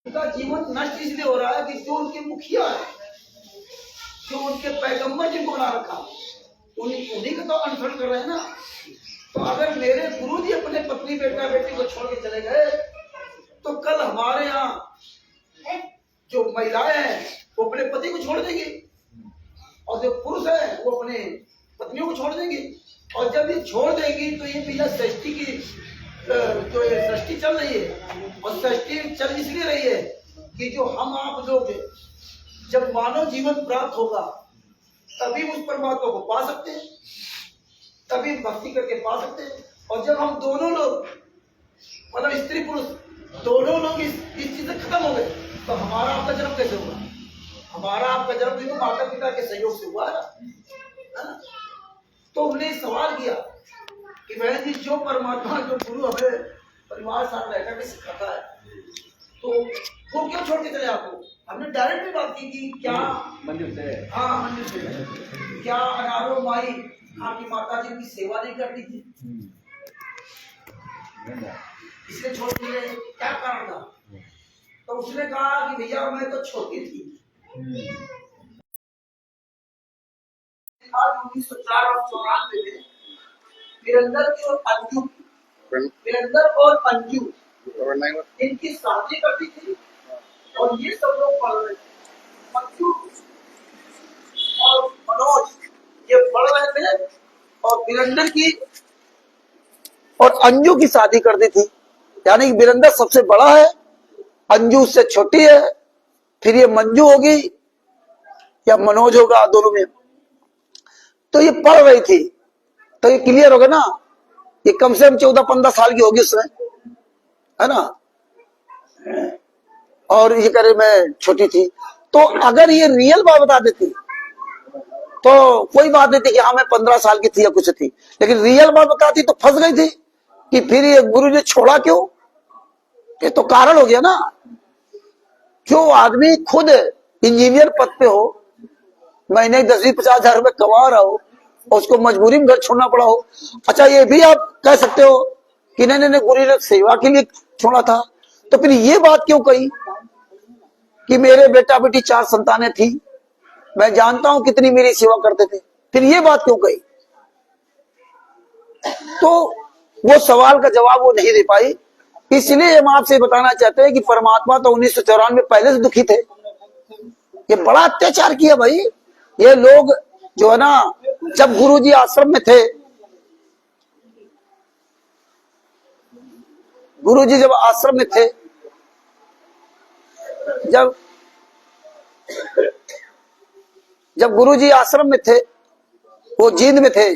उनका जीवन नष्ट इसलिए हो रहा है कि जो उनके मुखिया है, जो उनके पैगंबर जिनको बना रखा, उन्हीं का तो अनुसरण कर रहे हैं ना। तो अगर मेरे गुरु जी अपने पत्नी बेटा बेटी को छोड़ के चले गए, तो कल हमारे यहाँ जो महिलाएं हैं वो अपने पति को छोड़ देंगी, और जो पुरुष है वो अपने पत्नियों को छोड़ देंगे। और जब ये छोड़ देंगी तो ये बिना सृष्टि की जो ये सृष्टि चल रही है, और सृष्टि चल इसलिए रही है कि जो हम आप लोग जब मानव जीवन प्राप्त होगा तभी उस परमात्मा को पा सकते हैं, तभी भक्ति करके पा सकते हैं। और जब हम दोनों लोग मतलब स्त्री पुरुष दोनों लोग इस चीज से खत्म हो गए, तो हमारा आपका जन्म कैसे हुआ? हमारा आपका जन्म भी तो माता पिता के सहयोग से हुआ है ना। तो हमने सवाल किया कि बहन जी, जो परमात्मा जो गुरु हमें परिवार साथ रहकर के सिखाता है, तो वो क्यों छोड़ के चले आपको? हमने डायरेक्ट भी बात की कि क्या मंदिर से, हाँ मंदिर से, क्या अनारो माई आपकी माता जी की सेवा नहीं करती थी, इसलिए छोड़ के गए? क्या कारण था? तो उसने कहा कि भैया मैं तो छोटी थी। 1904 और 94 में वीरेंद्र और अंजू इनकी शादी करती थी, और ये सब लोग पढ़ रहे थे। अंजू और मनोज ये पढ़ रहे थे, और वीरेंद्र की और अंजू की शादी कर दी थी। यानी कि वीरेंद्र सबसे बड़ा है, अंजू उससे छोटी है, फिर ये मंजू होगी या मनोज होगा, दोनों में। तो ये पढ़ रही थी, तो ये क्लियर होगा ना, ये कम से कम 14-15 साल की होगी उसमें, है ना। और ये करे मैं छोटी थी। तो अगर ये रियल बात बता देती तो कोई बात नहीं थी कि हाँ मैं 15 साल की थी या कुछ थी, लेकिन रियल बात बताती तो फंस गई थी कि फिर ये गुरु ने छोड़ा क्यों। ये तो कारण हो गया ना। जो आदमी खुद इंजीनियर पद पे हो, महीने 10-50 हजार रुपए कमा रहा हो, और उसको मजबूरी में घर छोड़ना पड़ा हो। अच्छा, ये भी आप कह सकते हो कि नहीं नहीं गुरु ने सेवा के लिए छोड़ा था, तो फिर ये बात क्यों कही कि मेरे बेटा बेटी 4 संतानें थी, मैं जानता हूं कितनी मेरी सेवा करते थे, फिर ये बात क्यों कही? तो वो सवाल का जवाब वो नहीं दे पाई। इसलिए हम आपसे बताना चाहते हैं कि परमात्मा तो 1994 में पहले से दुखी थे। ये बड़ा अत्याचार किया भाई। ये लोग जो है ना, जब गुरुजी आश्रम में थे, गुरुजी जब आश्रम में थे, जब गुरुजी आश्रम में थे, वो जींद में थे,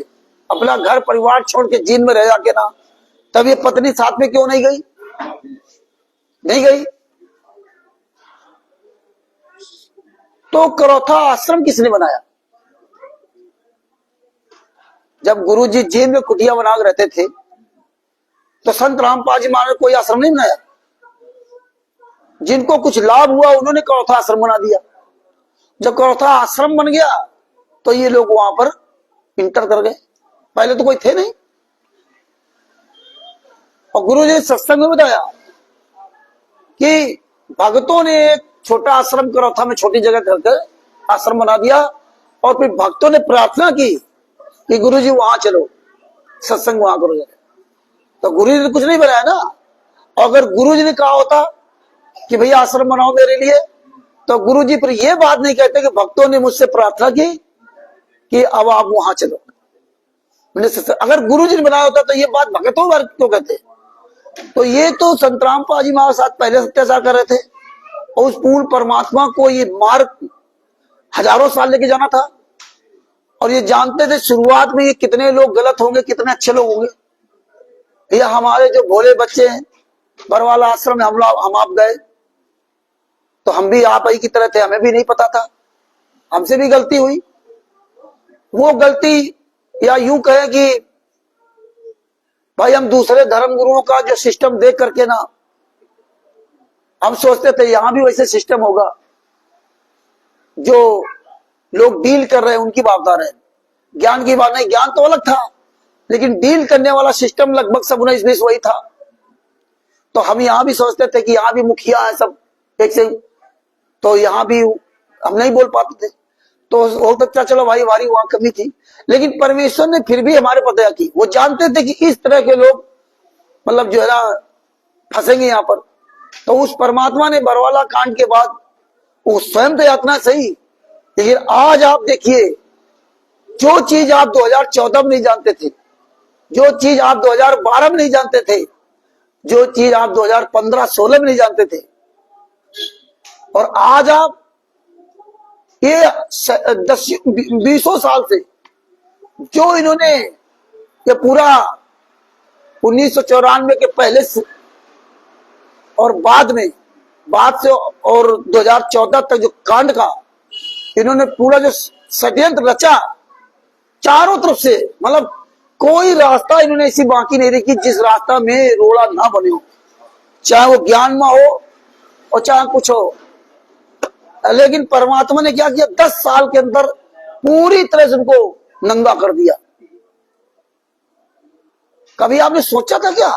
अपना घर परिवार छोड़ के जींद में रह जाके ना, तब ये पत्नी साथ में क्यों नहीं गई? नहीं गई। तो करौथा आश्रम किसने बनाया? जब गुरुजी जींद में कुटिया बना के रहते थे, तो संत रामपाल जी महाराज ने कोई आश्रम नहीं बनाया। जिनको कुछ लाभ हुआ उन्होंने करौथा आश्रम बना दिया। जब करौथा आश्रम बन गया तो ये लोग वहां पर इंटर कर गए, पहले तो कोई थे नहीं। और गुरु जी सत्संग में बताया कि भक्तों ने एक छोटा आश्रम करौथा में छोटी जगह करके आश्रम बना दिया, और फिर भक्तों ने प्रार्थना की कि गुरु जी वहां चलो, सत्संग वहां करो। तो गुरु जी ने कुछ नहीं बनाया ना। और अगर गुरु जी ने कहा होता कि भैया आश्रम बनाओ मेरे लिए, तो गुरु जी फिर ये बात नहीं कहते कि भक्तों ने मुझसे प्रार्थना की कि अब आप वहां चलो। अगर गुरु जी ने बनाया होता तो ये बात भक्तों वर्ग क्यों कहते? तो ये तो संत रामपाल जी महाराज साथ पहले अत्याचार कर रहे थे, और उस पूर्ण परमात्मा को ये मार्ग हजारों साल लेके जाना था। और ये जानते थे शुरुआत में ये कितने लोग गलत होंगे, कितने अच्छे लोग होंगे। ये हमारे जो भोले बच्चे हैं, बरवाला आश्रम में हम आप गए, तो हम भी आप ही की तरह थे, हमें भी नहीं पता था, हमसे भी गलती हुई। वो गलती, या यूं कहे कि भाई हम दूसरे धर्म गुरुओं का जो सिस्टम देख करके ना, हम सोचते थे यहां भी वैसे सिस्टम होगा। जो लोग डील कर रहे हैं उनकी बात बता रहे हैं, ज्ञान की बात नहीं। ज्ञान तो अलग था, लेकिन डील करने वाला सिस्टम लगभग सब 19-20 वही था। तो हम यहां भी सोचते थे कि यहां भी मुखिया है, सब एक से, तो यहाँ भी हम नहीं बोल पाते थे, तो हो सकता चलो भाई हमारी वहां कमी थी, लेकिन परमेश्वर ने फिर भी हमारे पर दया की। वो जानते थे कि इस तरह के लोग मतलब जो है ना फंसेंगे यहाँ पर। तो उस परमात्मा ने बरवाला कांड के बाद वो स्वयं तो यातना सही, लेकिन आज आप देखिए, जो चीज आप 2014 में नहीं जानते थे, जो चीज आप 2012 में नहीं जानते थे, जो चीज आप 2015-16 में नहीं जानते थे, और आज आप ये 20 साल से जो इन्होंने ये पूरा 1994 के पहले से और बाद से और 2014 तक जो कांड का इन्होंने पूरा जो षड्यंत्र रचा चारों तरफ से, मतलब कोई रास्ता इन्होंने ऐसी बाकी नहीं रखी जिस रास्ता में रोड़ा ना बने हो, चाहे वो ज्ञान में हो और चाहे कुछ हो। लेकिन परमात्मा ने क्या किया, 10 साल के अंदर पूरी तरह से उनको नंगा कर दिया। कभी आपने सोचा था क्या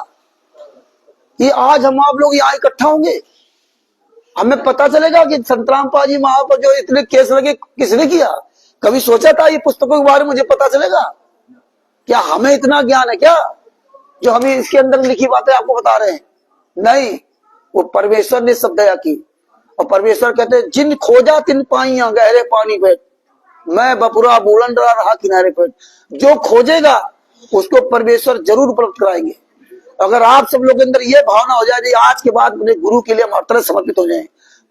कि आज हम आप लोग यहाँ इकट्ठा होंगे? हमें पता चलेगा कि संतराम पाजी वहां पर जो इतने केस लगे किसने किया? कभी सोचा था ये पुस्तकों के बारे में मुझे पता चलेगा? क्या हमें इतना ज्ञान है क्या जो हमें इसके अंदर लिखी बातें आपको बता रहे हैं? नहीं, वो परमेश्वर ने सब दया की। और परमेश्वर कहते हैं, जिन खोजा तिन पाइया गहरे पानी पे, मैं बपुरा बूढ़न डरा रहा किनारे पे। जो खोजेगा उसको परमेश्वर जरूर उपलब्ध कराएंगे। अगर आप सब लोग के अंदर ये भावना हो जाए आज के बाद अपने गुरु के लिए हम तरह समर्पित हो जाए,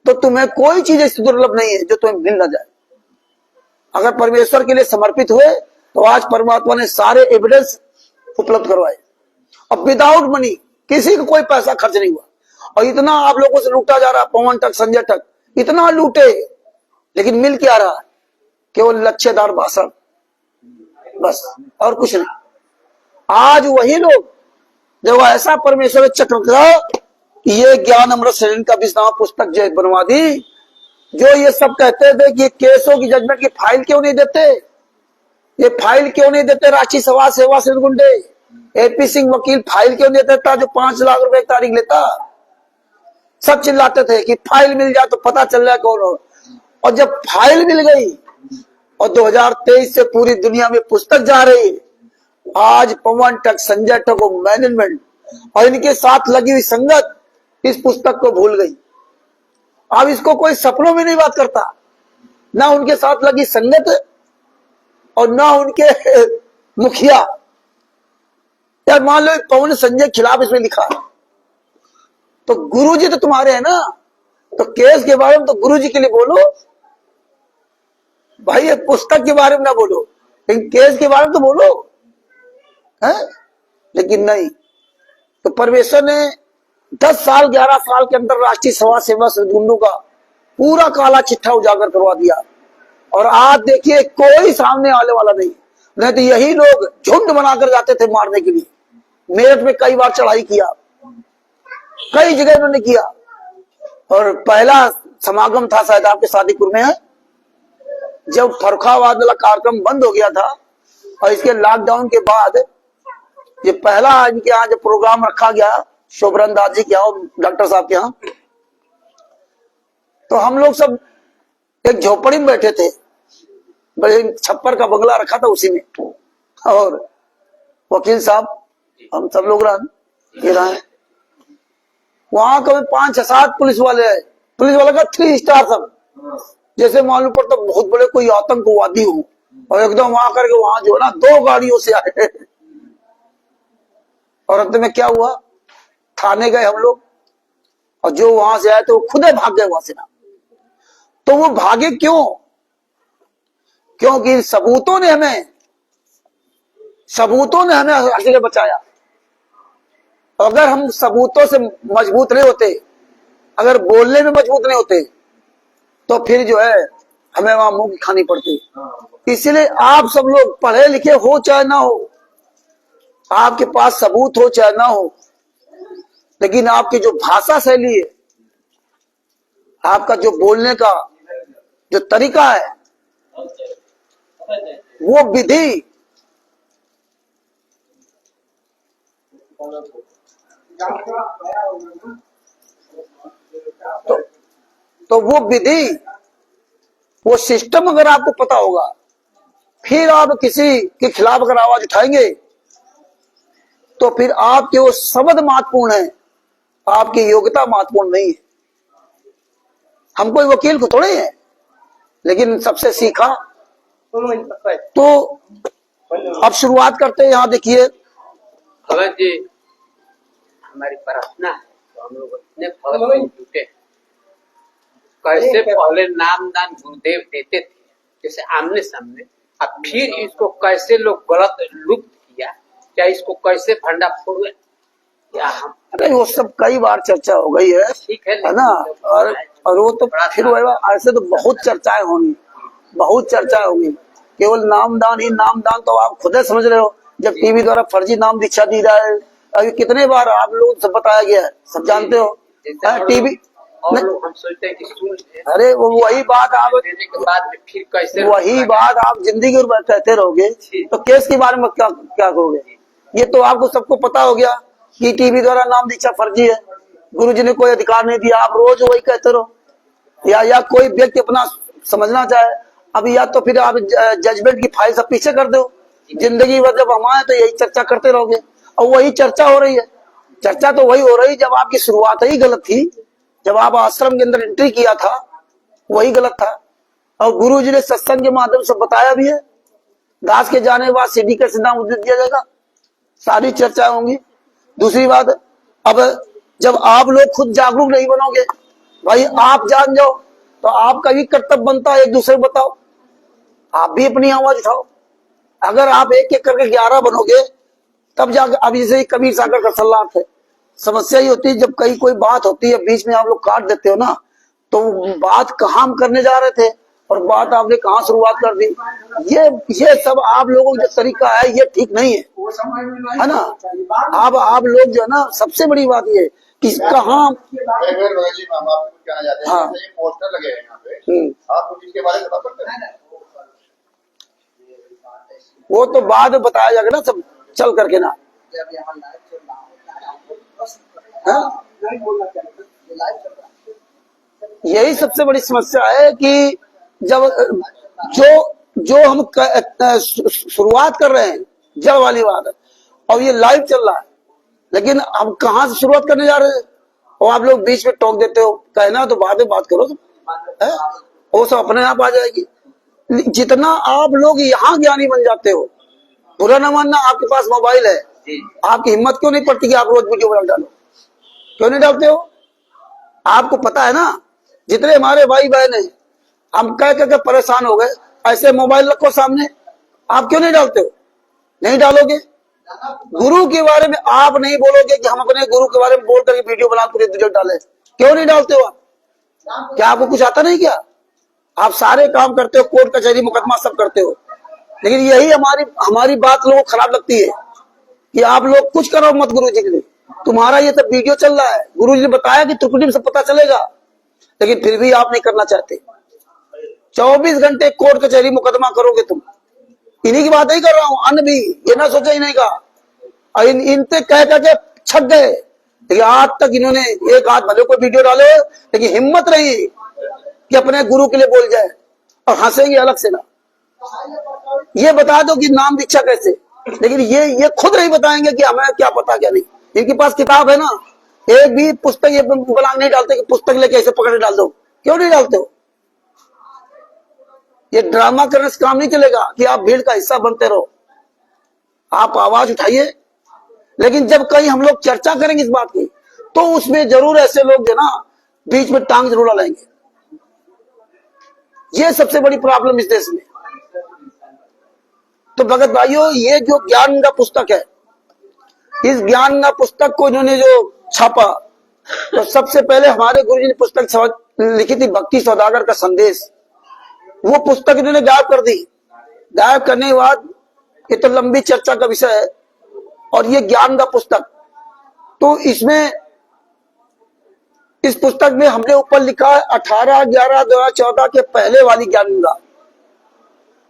तो तुम्हें कोई चीज ऐसी दुर्लभ नहीं है जो तुम्हें मिल ना जाए। अगर परमेश्वर के लिए समर्पित हुए तो आज परमात्मा ने सारे एविडेंस उपलब्ध करवाए, अब विदाउट मनी, किसी को कोई पैसा खर्च नहीं हुआ। और इतना आप लोगों से लूटा जा रहा, पवन तक संजय तक इतना लूटे, लेकिन मिल क्या रहा? केवल लक्ष्यदार भाषण, बस, और कुछ नहीं। आज वही लोग जब ऐसा परमेश्वर चक्र का ये ज्ञान अमृत शरीर का विश्राम पुस्तक जो बनवा दी, जो ये सब कहते थे कि केसों की जजमेंट की फाइल क्यों नहीं देते, ये फाइल क्यों नहीं देते रांची सभा सेवा सिंह गुंडे, एपी सिंह वकील फाइल क्यों नहीं देता जो 5 लाख रुपए तारीख लेता? सब चिल्लाते थे कि फाइल मिल जाए तो पता चल जाए कौन हो। और जब फाइल मिल गई और 2023 से पूरी दुनिया में पुस्तक जा रही, आज पवन तक संजय तक मैनेजमेंट और इनके साथ लगी हुई संगत इस पुस्तक को भूल गई। अब इसको कोई सपनों में नहीं बात करता, ना उनके साथ लगी संगत और ना उनके मुखिया। यार मान लो पवन संजय खिलाफ इसमें लिखा है, तो गुरुजी तो तुम्हारे हैं ना, तो केस के बारे में तो गुरुजी के लिए बोलो भाई, ये पुस्तक के बारे में ना बोलो, लेकिन केस के बारे में तो बोलो है। लेकिन नहीं, तो परमेश्वर ने 10 साल 11 साल के अंदर राष्ट्रीय सभा सेवा सदगुंडों का पूरा काला चिट्ठा उजागर करवा दिया। और आज देखिए कोई सामने आने वाला नहीं तो यही लोग झुंड बनाकर जाते थे मारने के लिए। मेरठ में कई बार चढ़ाई किया, कई जगह इन्होंने किया। और पहला समागम था शायद आपके शादीपुर में है, जब फरुखाबाद वाला कार्यक्रम बंद हो गया था और इसके लॉकडाउन के बाद ये पहला इनके यहाँ जो प्रोग्राम रखा गया शोभरन दास जी के यहाँ, डॉक्टर साहब के यहाँ, तो हम लोग सब एक झोपड़ी में बैठे थे, बड़े छप्पर का बंगला रखा था उसी में, और वकील साहब हम सब लोग रहे। वहां कभी 5-7 पुलिस वाले आए, पुलिस वाले का 3 स्टार सब, जैसे मालूम पड़ता बहुत बड़े कोई आतंकवादी हो। और एकदम वहां करके वहां जो है ना 2 गाड़ियों से आए। और अंत में क्या हुआ, थाने गए हम लोग, और जो वहां से आए तो वो खुद भाग गए वहां से ना। तो वो भागे क्यों? क्योंकि सबूतों ने हमें हर जगह बचाया। अगर हम सबूतों से मजबूत नहीं होते, अगर बोलने में मजबूत नहीं होते, तो फिर जो है हमें वहां मुंह की खानी पड़ती। इसीलिए आप सब लोग पढ़े लिखे हो चाहे ना हो, आपके पास सबूत हो चाहे ना हो, लेकिन आपकी जो भाषा शैली है, आपका जो बोलने का जो तरीका है, वो विधि तो वो विधि, वो सिस्टम अगर आपको पता होगा, फिर आप किसी के खिलाफ अगर आवाज उठाएंगे तो फिर आपके वो शब्द महत्वपूर्ण है, आपकी योग्यता महत्वपूर्ण नहीं है। हम कोई वकील को थोड़े हैं, लेकिन सबसे सीखा। तो अब शुरुआत करते हैं। यहाँ देखिए भगत जी, हमारी प्रार्थना है तो हम लोग अपने भगत में जुटे। कैसे पहले नामदान गुरुदेव देते थे जैसे आमने सामने, अब फिर इसको कैसे लोग गलत लुप्त किया, क्या इसको कैसे भंडा फोड़, क्या हम, अरे वो सब कई बार चर्चा हो गई है, ठीक है ना। और वो तो फिर ऐसे तो बहुत चर्चाएं होंगी, बहुत चर्चाएं होंगी। केवल नामदान ही नामदान तो आप खुद ही समझ रहे हो, जब टीवी द्वारा फर्जी नाम दीक्षा दी जाए, अभी कितने बार आप लोग सब बताया गया है, सब जानते हो। टीवी और लोग हम सोचते हैं कि सुन, अरे वो वही बात आप देने के बाद में फिर कैसे वही बात आप जिंदगी भर कहते रहोगे, तो केस के बारे में क्या क्या करोगे? ये तो आपको सबको पता हो गया कि टीवी द्वारा नाम दीक्षा फर्जी है, गुरुजी ने कोई अधिकार नहीं दिया, आप रोज वही कहते रहो। या कोई व्यक्ति अपना समझना चाहे, अब या तो फिर आप जजमेंट की फाइल सब पीछे कर दो, जिंदगी भर जब हम आए तो यही चर्चा करते रहोगे, और वही चर्चा हो रही है। चर्चा तो वही हो रही जब आपकी शुरुआत ही गलत थी, जब आप आश्रम के अंदर एंट्री किया था वही गलत था। और गुरुजी ने सत्संग के माध्यम से बताया भी है, दास के जाने के बाद सीढ़ी का सीधा उद्देश्य दिया जाएगा, सारी चर्चा होंगी। दूसरी बात, अब जब आप लोग खुद जागरूक नहीं बनोगे, भाई आप जान जाओ, तो आपका भी कर्तव्य बनता है एक दूसरे को बताओ, आप भी अपनी आवाज उठाओ। अगर आप एक एक करके 11 बनोगे तब जाकर, अब जैसे कबीर सागर का सलाह है, समस्या ही होती है जब कहीं कोई बात होती है बीच में आप लोग काट देते हो ना, तो बात कहाँ हम करने जा रहे थे और बात आपने कहाँ शुरुआत कर दी। ये सब आप लोगों का जो तरीका है ये ठीक नहीं है ना। आप लोग जो है ना, सबसे बड़ी बात ये कि कहाँ हाँ पोस्टर लगे हैं यहाँ पे, आप इसके बारे में बता सकते हैं? वो तो बाद में बताया जाएगा ना, सब चल करके ना। हाँ? यही सबसे बड़ी समस्या है कि जब जो हम शुरुआत कर रहे हैं जड़ वाली बात है, और ये लाइव चल रहा है, लेकिन हम कहाँ से शुरुआत करने जा रहे हैं, और आप लोग बीच में टोक देते हो। कहना तो बाद में बात करो तुम, वो सब अपने आप आ जाएगी। जितना आप लोग यहाँ ज्ञानी बन जाते हो, बुरा न मानना, आपके पास मोबाइल है, आपकी हिम्मत क्यों नहीं पड़ती कि आप रोज वीडियो बना डालो? क्यों नहीं डालते हो? आपको पता है ना, जितने हमारे भाई बहन है, हम कह करके परेशान हो गए, ऐसे मोबाइल रखो सामने, आप क्यों नहीं डालते हो? नहीं डालोगे। गुरु के बारे में आप नहीं बोलोगे कि हम अपने गुरु के बारे में बोल करके वीडियो बना पूरे वीडियो डाले, क्यों नहीं डालते हो आप? क्या आपको कुछ आता नहीं? क्या आप सारे काम करते हो, कोर्ट कचहरी मुकदमा सब करते हो, लेकिन यही हमारी बात लोगों को खराब लगती है कि आप लोग कुछ करो मत गुरु जी के लिए। तुम्हारा ये सब वीडियो चल रहा है, गुरु जी ने बताया कि त्रिकुटी में सब पता चलेगा, लेकिन फिर भी आप नहीं करना चाहते। 24 घंटे कोर्ट कचहरी मुकदमा करोगे तुम। इन्हीं की बात नहीं कर रहा हूं, अन्य भी, ये ना सोचा ही नहीं का, इनसे कह करके छक गए, लेकिन आज तक इन्होंने एक हाथ भले कोई वीडियो डाले, लेकिन हिम्मत रही कि अपने गुरु के लिए बोल जाए, और हंसेंगे अलग से ना। ये बता दो कि नाम दीक्षा कैसे, लेकिन ये खुद नहीं बताएंगे कि हमें क्या पता क्या नहीं। इनके पास किताब है ना, एक भी पुस्तक ये बलांग नहीं डालते कि पुस्तक लेके ऐसे पकड़ डाल दो। क्यों नहीं डालते हो? ये ड्रामा करने से काम नहीं चलेगा कि आप भीड़ का हिस्सा बनते रहो। आप आवाज उठाइए, लेकिन जब कहीं हम लोग चर्चा करेंगे इस बात की, तो उसमें जरूर ऐसे लोग जो ना बीच में टांग जरूर डालेंगे। ये सबसे बड़ी प्रॉब्लम इस देश में। तो भगत भाइयों, ये जो ज्ञान का पुस्तक है, इस ज्ञान का पुस्तक को इन्होंने जो छापा, तो सबसे पहले हमारे गुरुजी ने पुस्तक लिखी थी, भक्ति सौदागर का संदेश। वो पुस्तक इन्होंने गायब कर दी। गायब करने के बाद ये तो लंबी चर्चा का विषय है, और ये ज्ञान का पुस्तक, तो इसमें इस पुस्तक में हमने ऊपर लिखा है 18/11/2014 के पहले वाली ज्ञान गंगा।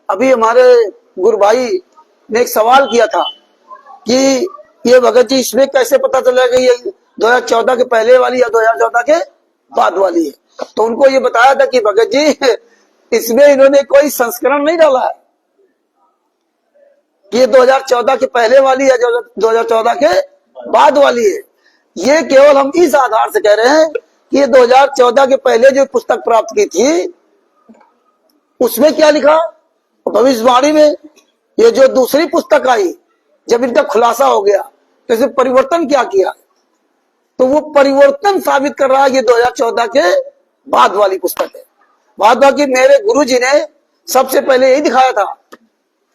अभी हमारे गुरु भाई ने एक सवाल किया था कि ये भगत जी इसमें कैसे पता चलेगा ये 2014 के पहले वाली या 2014 के बाद वाली है। तो उनको ये बताया था कि भगत जी इसमें इन्होंने कोई संस्करण नहीं डाला है, ये 2014 के पहले वाली है, जो 2014 के बाद वाली है। ये केवल हम इस आधार से कह रहे हैं कि ये 2014 के पहले जो पुस्तक प्राप्त की थी उसमें क्या लिखा, भविष्यवाणी में ये जो दूसरी पुस्तक आई, जब इनका खुलासा हो गया तो इसमें परिवर्तन क्या किया, तो वो परिवर्तन साबित कर रहा है ये 2014 के बाद वाली पुस्तक है। बाद बाकी मेरे गुरुजी ने सबसे पहले यही दिखाया था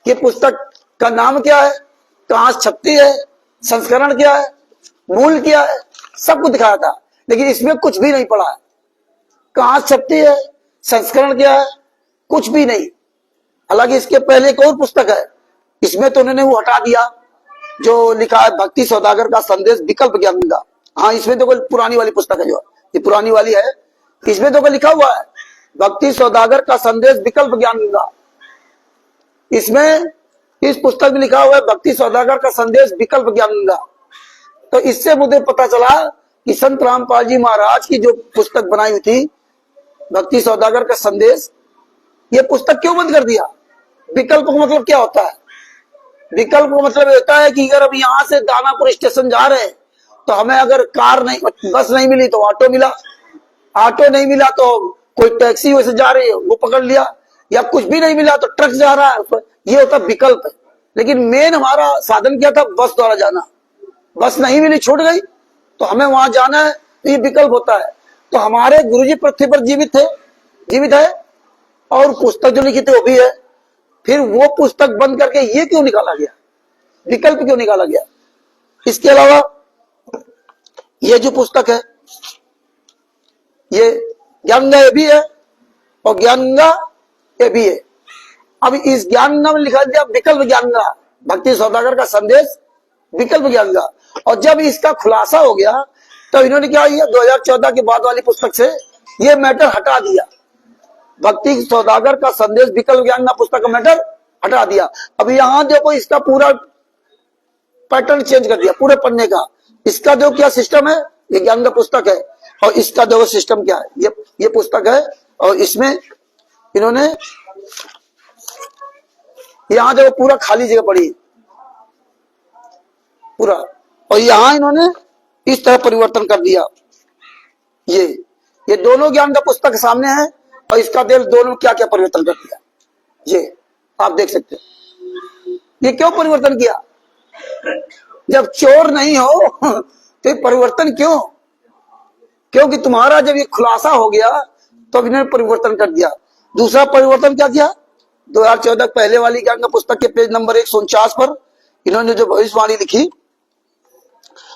कि पुस्तक का नाम क्या है, कहां छपती है, संस्करण क्या है, मूल क्या है, सब कुछ दिखाया था। लेकिन इसमें कुछ भी नहीं पड़ा है, कहां छपती है, संस्करण क्या है, कुछ भी नहीं। हालांकि इसके पहले एक और पुस्तक है, इसमें तो उन्होंने वो हटा दिया जो लिखा है भक्ति सौदागर का संदेश विकल्प ज्ञान का। हाँ, इसमें तो कोई पुरानी वाली पुस्तक है, जो ये पुरानी वाली है, इसमें तो कोई लिखा हुआ है भक्ति सौदागर का संदेश विकल्प ज्ञान का। इसमें इस पुस्तक में लिखा हुआ है भक्ति सौदागर का संदेश विकल्प ज्ञान का। तो इससे मुझे पता चला कि संत रामपाल जी महाराज की जो पुस्तक बनाई हुई थी भक्ति सौदागर का संदेश, ये पुस्तक क्यों बंद कर दिया। विकल्प का मतलब क्या होता है, विकल्प का मतलब होता है कि अगर अब यहाँ से दानापुर स्टेशन जा रहे हैं तो हमें अगर कार नहीं, बस नहीं मिली तो ऑटो मिला, ऑटो नहीं मिला तो कोई टैक्सी वैसे जा रही है वो पकड़ लिया, या कुछ भी नहीं मिला तो ट्रक जा रहा है, ये होता विकल्प। लेकिन मेन हमारा साधन क्या था, बस द्वारा जाना। बस नहीं मिली, छूट गई, तो हमें वहां जाना है, तो ये विकल्प होता है। तो हमारे गुरुजी पृथ्वी पर जीवित है और पुस्तक जो लिखी थी वो भी है। फिर वो पुस्तक बंद करके ये क्यों निकाला गया, विकल्प क्यों निकाला गया। इसके अलावा ये जो पुस्तक है ये ज्ञानगंगा ये भी है और ज्ञानगंगा ये भी है। अब इस ज्ञानगंगा में लिखा दिया विकल्प ज्ञानगंगा, भक्ति सौदागर का संदेश विकल्प ज्ञानगंगा। और जब इसका खुलासा हो गया तो इन्होंने क्या किया, 2014 के बाद वाली पुस्तक से ये मैटर हटा दिया, भक्ति सौदागर का संदेश विकल्प ज्ञानगंगा पुस्तक का मैटर हटा दिया। अब यहाँ देखो इसका पूरा पैटर्न चेंज कर दिया पूरे पन्ने का। इसका जो क्या सिस्टम है, ये ज्ञानगंगा पुस्तक है और इसका जो सिस्टम क्या है, ये पुस्तक है और इसमें इन्होंने यहाँ देखो पूरा खाली जगह पड़ी पूरा, और यहाँ इन्होंने इस तरह परिवर्तन कर दिया। ये दोनों ज्ञान का पुस्तक सामने है और इसका दिल दोनों क्या क्या परिवर्तन कर दिया, ये आप देख सकते हैं। ये क्यों परिवर्तन किया, जब चोर नहीं हो तो परिवर्तन क्यों, क्योंकि तुम्हारा जब ये खुलासा हो गया तो इन्होंने परिवर्तन कर दिया। दूसरा परिवर्तन क्या किया, 2014 पहले वाली ज्ञान का पुस्तक के पेज नंबर 149 पर इन्होंने जो भविष्यवाणी लिखी,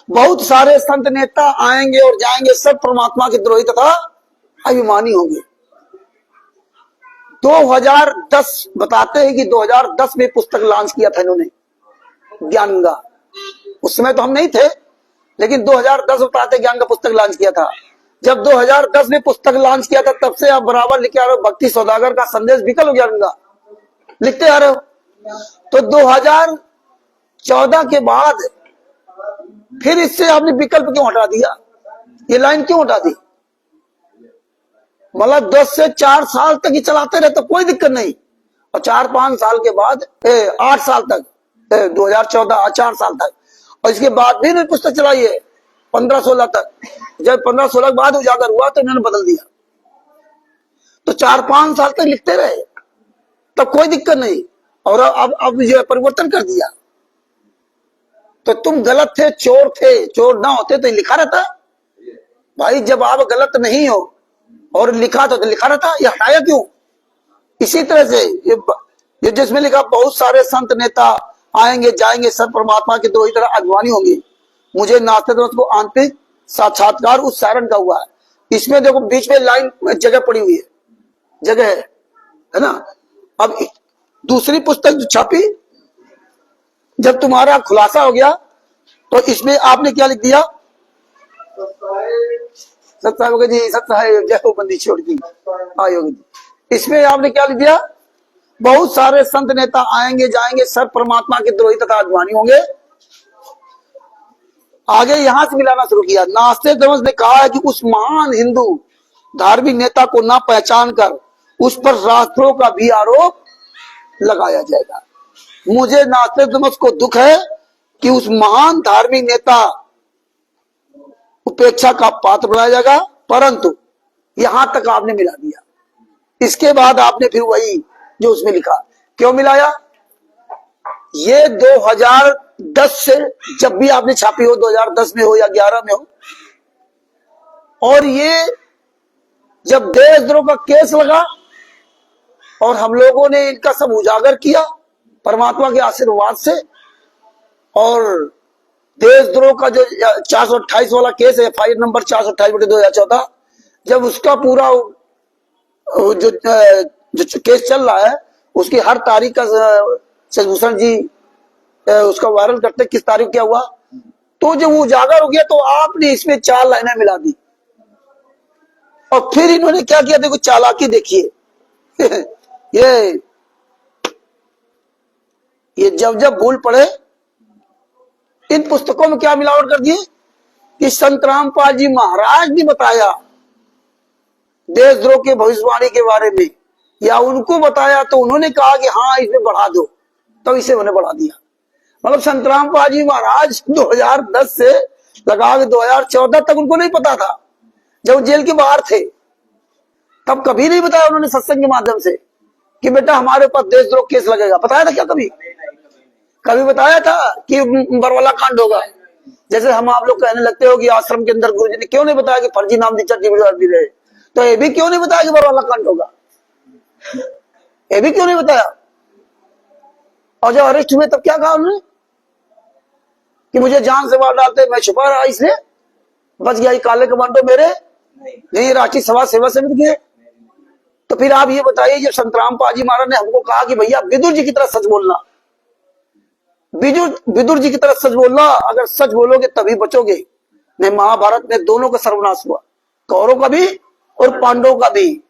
बहुत सारे संत नेता आएंगे और जाएंगे, सब परमात्मा के द्रोही तथा अभिमानी होंगे। 2010 बताते हैं कि 2010 में पुस्तक लॉन्च किया था इन्होंने ज्ञानगंगा। उस समय तो हम नहीं थे, लेकिन 2010 बताते ज्ञान का पुस्तक लॉन्च किया था। जब 2010 में पुस्तक लॉन्च किया था तब से आप बराबर लिखे आ रहे हो भक्ति सौदागर का संदेश विकल्प ज्ञानगंगा लिखते आ रहे हो। तो 2014 के बाद फिर इससे आपने विकल्प क्यों हटा दिया, ये लाइन क्यों हटा दी। मतलब 10 से 4 साल तक ही चलाते रहे तो कोई दिक्कत नहीं, और 4-5 साल के बाद 8 साल तक 2014 4 साल तक, और इसके बाद भी नहीं पुस्तक चलाई है 15-16 तक। जब 15-16 के बाद उजागर हुआ तो इन्होंने बदल दिया। तो 4-5 साल तक लिखते रहे तो कोई दिक्कत नहीं, और अब ये परिवर्तन कर दिया। तो तुम गलत थे, चोर ना होते तो लिखा रहता भाई। जब आप गलत नहीं हो और लिखा तो लिखा रहता, ये हटाया क्यों। इसी तरह से ये जिसमें लिखा बहुत सारे संत नेता आएंगे जाएंगे, सब परमात्मा के द्रोही तरह अभिमानी होंगे, मुझे नास्ते को आंतरिक साक्षात्कार उच्चारण का हुआ है। इसमें देखो बीच में लाइन जगह पड़ी हुई है, जगह है ना। अब दूसरी पुस्तक जो छपी, जब तुम्हारा खुलासा हो गया तो इसमें आपने क्या लिख दिया, सत्साई जी, सत्साई जय हो बंदी छोड़ दी आयोगी जी। इसमें आपने क्या लिख दिया, बहुत सारे संत नेता आएंगे जाएंगे, सब परमात्मा के द्रोही तथा अभिमानी होंगे। आगे यहां से मिलाना शुरू किया। नास्तिक धर्म ने कहा है कि उस महान हिंदू धार्मिक नेता को ना पहचान कर उस पर राष्ट्रों का भी आरोप लगाया जाएगा। मुझे नास्तिक को दुख है कि उस महान धार्मिक नेता उपेक्षा का पात्र बनाया जाएगा, परंतु यहां तक आपने मिला दिया। इसके बाद आपने फिर वही जो उसमें लिखा, क्यों मिलाया? ये 2010 से जब भी आपने छापी हो, 2010 में हो या 11 में हो, और ये जब देशद्रोह का केस लगा और हम लोगों ने इनका सब उजागर किया परमात्मा के आशीर्वाद से, और देशद्रोह का जो 428 वाला केस है, FIR नंबर 428/2014, जब उसका पूरा जो केस चल रहा है उसकी हर तारीख का शशिभूषण जी उसका वायरल करते किस तारीख क्या हुआ, तो जब वो उजागर हो गया तो आपने इसमें 4 लाइनें मिला दी। और फिर इन्होंने क्या किया, देखो चालाकी देखिए ये जब भूल पड़े, इन पुस्तकों में क्या मिलावट कर दिए कि संत रामपाल जी महाराज ने बताया देशद्रोह के भविष्यवाणी के बारे में, या उनको बताया तो उन्होंने कहा कि हाँ इसमें बढ़ा दो, तो इसे उन्होंने बढ़ा दिया। मतलब संत रामपाल जी महाराज 2010 से लगा के 2014 तक उनको नहीं पता था, जब जेल के बाहर थे तब कभी नहीं बताया उन्होंने सत्संग के माध्यम से कि बेटा हमारे ऊपर देशद्रोह केस लगेगा। बताया था क्या? कभी बताया था कि बरवाला कांड होगा? जैसे हम आप लोग कहने लगते हो कि आश्रम के अंदर गुरुजी ने क्यों नहीं बताया कि फर्जी नाम दीक्षा दी रहे, तो ये भी क्यों नहीं बताया कि बरवाला कांड होगा? ये भी क्यों नहीं बताया? और जब अरेस्ट हुए तब क्या कहा उन्होंने कि मुझे जान से मार डालते, मैं छुपा रहा इसलिए बच गया, काले कमांडो मेरे नहीं, राष्ट्रीय सभा सेवा समिति के। तो फिर आप ये बताइए, जब संत रामपाल जी महाराज ने हमको कहा कि भैया विदुर जी की तरह सच बोलना, विदुर जी की तरह सच बोलना, अगर सच बोलोगे तभी बचोगे, नहीं महाभारत में दोनों का सर्वनाश हुआ, कौरव का भी और पांडवों का भी।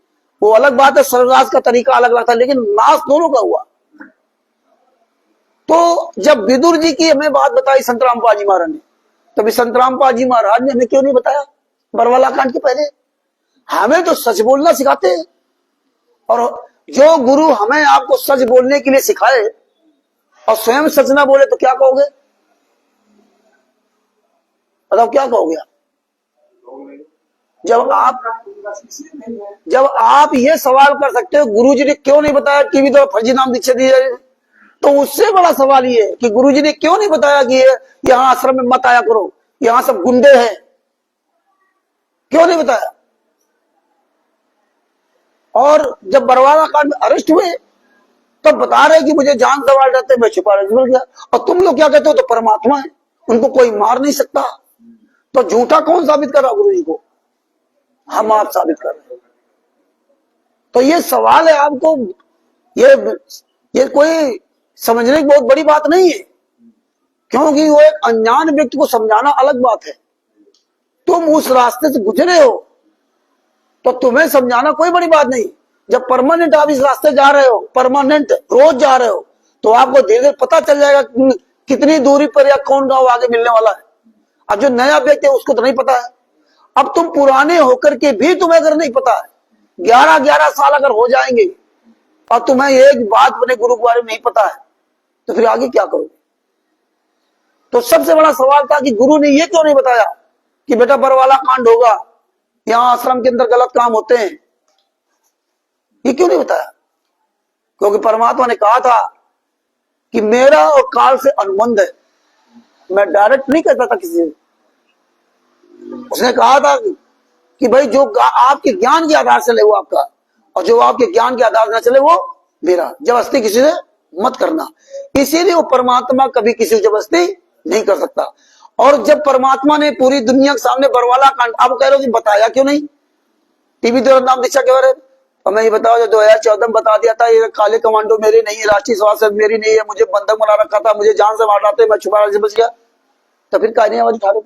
वो अलग बात है, सर्वनाश का तरीका अलग अलग था, लेकिन नाश दोनों का हुआ। तो जब विदुर जी की हमें बात बताई संत रामपाल जी महाराज ने, तभी संत रामपाल जी महाराज ने हमें क्यों नहीं बताया बरवाला कांड के पहले? हमें तो सच बोलना सिखाते हैं, और जो गुरु हमें आपको सच बोलने के लिए सिखाए और स्वयं सच ना बोले तो क्या कहोगे? बताओ क्या कहोगे आप? जब आप ये सवाल कर सकते हो गुरुजी ने क्यों नहीं बताया टीवी द्वारा फर्जी नाम दीक्षा दी जाए, तो उससे बड़ा सवाल ये है कि गुरुजी ने क्यों नहीं बताया कि यहां आश्रम में मत आया करो, यहां सब गुंडे हैं, क्यों नहीं बताया? और जब बरवाला कांड में अरेस्ट हुए तब बता रहे कि मुझे जान से मार डालते, मैं छुपा रहा गया, और तुम लोग क्या कहते हो, तो परमात्मा है, उनको कोई मार नहीं सकता। तो झूठा कौन साबित कर रहा गुरुजी को? हम आप साबित कर रहे हैं। तो ये सवाल है आपको, ये कोई समझने की बहुत बड़ी बात नहीं है, क्योंकि वो एक अनजान व्यक्ति को समझाना अलग बात है। तुम उस रास्ते से गुजरे हो तो तुम्हें समझाना कोई बड़ी बात नहीं। जब परमानेंट आप इस रास्ते जा रहे हो, परमानेंट रोज जा रहे हो, तो आपको धीरे धीरे पता चल जाएगा कितनी दूरी पर या कौन गांव आगे मिलने वाला है। अब जो नया व्यक्ति है उसको तो नहीं पता है। अब तुम पुराने होकर के भी तुम्हें अगर नहीं पता है, 11-11 साल अगर हो जाएंगे और तुम्हें एक बात अपने गुरु के बारे में नहीं पता है, तो फिर आगे क्या करोगे? तो सबसे बड़ा सवाल था कि गुरु ने ये क्यों नहीं बताया कि बेटा बरवाला कांड होगा, यहां आश्रम के अंदर गलत काम होते हैं, ये क्यों नहीं बताया? क्योंकि परमात्मा ने कहा था कि मेरा और काल से अनुबंध है, मैं डायरेक्ट नहीं कहता था किसी से। उसने कहा था कि भाई जो आपके ज्ञान के आधार से ले वो आपका, और जो आपके ज्ञान के आधार न चले वो मेरा। जबरदस्ती किसी से मत करना। इसीलिए वो परमात्मा कभी किसी को जबरदस्ती नहीं कर सकता। और जब परमात्मा ने पूरी दुनिया के सामने बरवाला कांड, आप कह रहे हो कि बताया क्यों नहीं टीवी द्वारा नाम दीक्षा के बारे में? और मैं ये बताओ, जो 2014 में बता दिया था ये काले कमांडो मेरे नहीं है, राष्ट्रीय स्वास्थ्य मेरी नहीं है, मुझे बंधक बना रखा था, मुझे जान से मार डालते, मैं छुपा से बच गया, तो फिर कहने आवाज उठा रहे हो?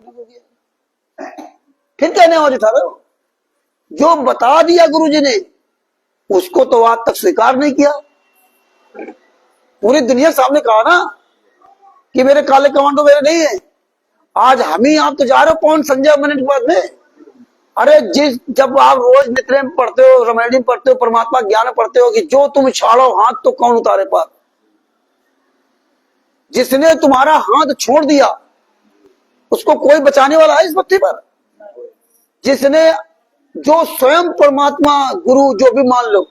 फिर कहने आवाज उठा रहे हो? जो बता दिया गुरुजी ने उसको तो आज तक स्वीकार नहीं किया। पूरी दुनिया सामने कहा ना कि मेरे काले कमांडो मेरे नहीं है। आज हम ही आप तो जा रहे हो पौन संजय मिनट के बाद में, अरे जब आप रोज नित्य में पढ़ते हो, रमैडी में पढ़ते हो, परमात्मा ज्ञान में पढ़ते हो कि जो तुम छाड़ो हाथ तो कौन उतारे पार। जिसने तुम्हारा हाथ छोड़ दिया उसको कोई बचाने वाला है इस पृथ्वी पर? जिसने, जो स्वयं परमात्मा गुरु जो भी मान लो,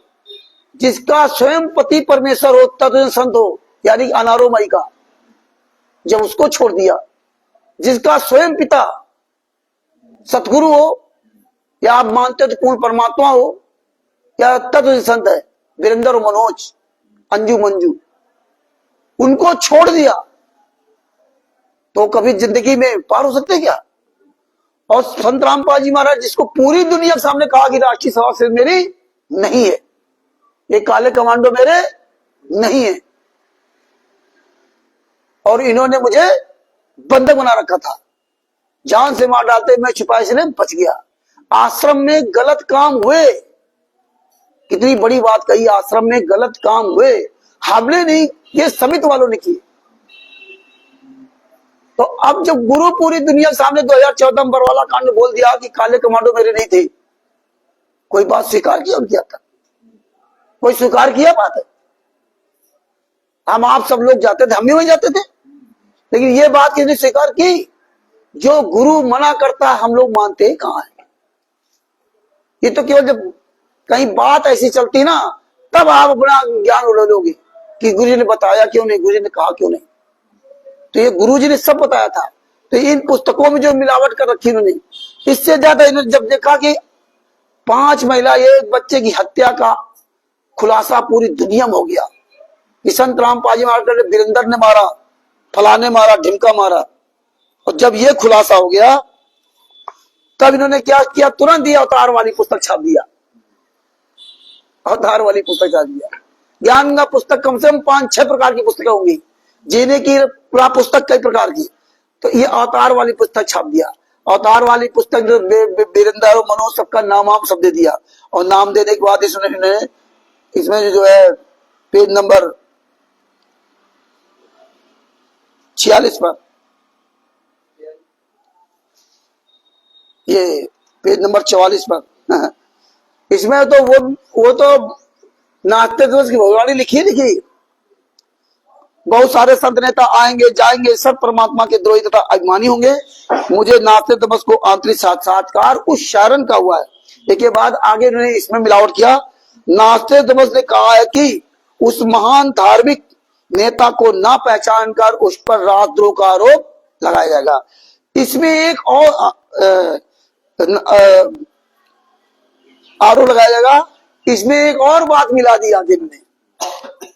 जिसका स्वयं पति परमेश्वर हो, तत्व संत हो, यानी अनारोमयी का, जब उसको छोड़ दिया, जिसका स्वयं पिता सतगुरु हो, या आप मानते हो तो पूर्ण परमात्मा हो, या तत्व संत है वीरेंद्र मनोज अंजू मंजू, उनको छोड़ दिया तो कभी जिंदगी में पार हो सकते क्या? और संत रामपाल जी महाराज, जिसको पूरी दुनिया के सामने कहा कि राष्ट्रीय सभा से मेरी नहीं है, ये काले कमांडो मेरे नहीं है, और इन्होंने मुझे बंधक बना रखा था, जान से मार डालते, मैं छिपाई से बच गया। आश्रम में गलत काम हुए, कितनी बड़ी बात कही, आश्रम में गलत काम हुए, हमने नहीं, ये समिति वालों ने किए। तो अब जब गुरु पूरी दुनिया के सामने 2014 में बरवाला कांड बोल दिया कि काले कमांडो मेरे नहीं थे, कोई बात स्वीकार किया और किया था? कोई स्वीकार किया बात है? हम आप सब लोग जाते थे, हम भी वहीं जाते थे, लेकिन ये बात किसने स्वीकार की? जो गुरु मना करता है हम लोग मानते हैं कहां है? ये तो केवल जब कहीं बात ऐसी चलती ना, तब आप अपना ज्ञान उड़ोगे कि गुरु जी ने बताया क्यों नहीं, गुरु जी ने कहा क्यों नहीं। तो ये गुरु जी ने सब बताया था। तो इन पुस्तकों में जो मिलावट कर रखी उन्होंने, इससे ज्यादा इन्होंने जब देखा कि 5 महिला, एक बच्चे की हत्या का खुलासा पूरी दुनिया में हो गया कि संत रामपाल जी महाराज ने वीरेंद्र ने मारा, फलाने मारा, ढिमका मारा, और जब ये खुलासा हो गया तब इन्होंने क्या किया, तुरंत ये अवतार वाली पुस्तक छाप दिया। अवतार वाली पुस्तक छाप दिया। ज्ञान का पुस्तक कम से कम 5-6 प्रकार की पुस्तकें होंगी, जीने की पुस्तक कई प्रकार की, तो ये अवतार वाली पुस्तक छाप दिया। अवतार वाली पुस्तक जो वीरेंद्र मनोज सबका नाम आप सब दे दिया, और नाम देने के बाद इसमें जो है पेज नंबर 46 पर, ये पेज नंबर 44 पर, इसमें तो वो तो नाचते दिवस की भगवानी लिखी। बहुत सारे संत नेता आएंगे जाएंगे, सब परमात्मा के द्रोही तथा अभिमानी होंगे। मुझे नाचते दिवस को आंतरिक साक्षात्कार उस शारण का हुआ है। इसके बाद आगे उन्होंने इसमें मिलावट किया। नाचते दिवस ने कहा है कि उस महान धार्मिक नेता को ना पहचान कर उस पर राजद्रोह का आरोप लगाया जाएगा। इसमें एक और आरोप लगाया जाएगा। इसमें एक और बात मिला दी आगे ने,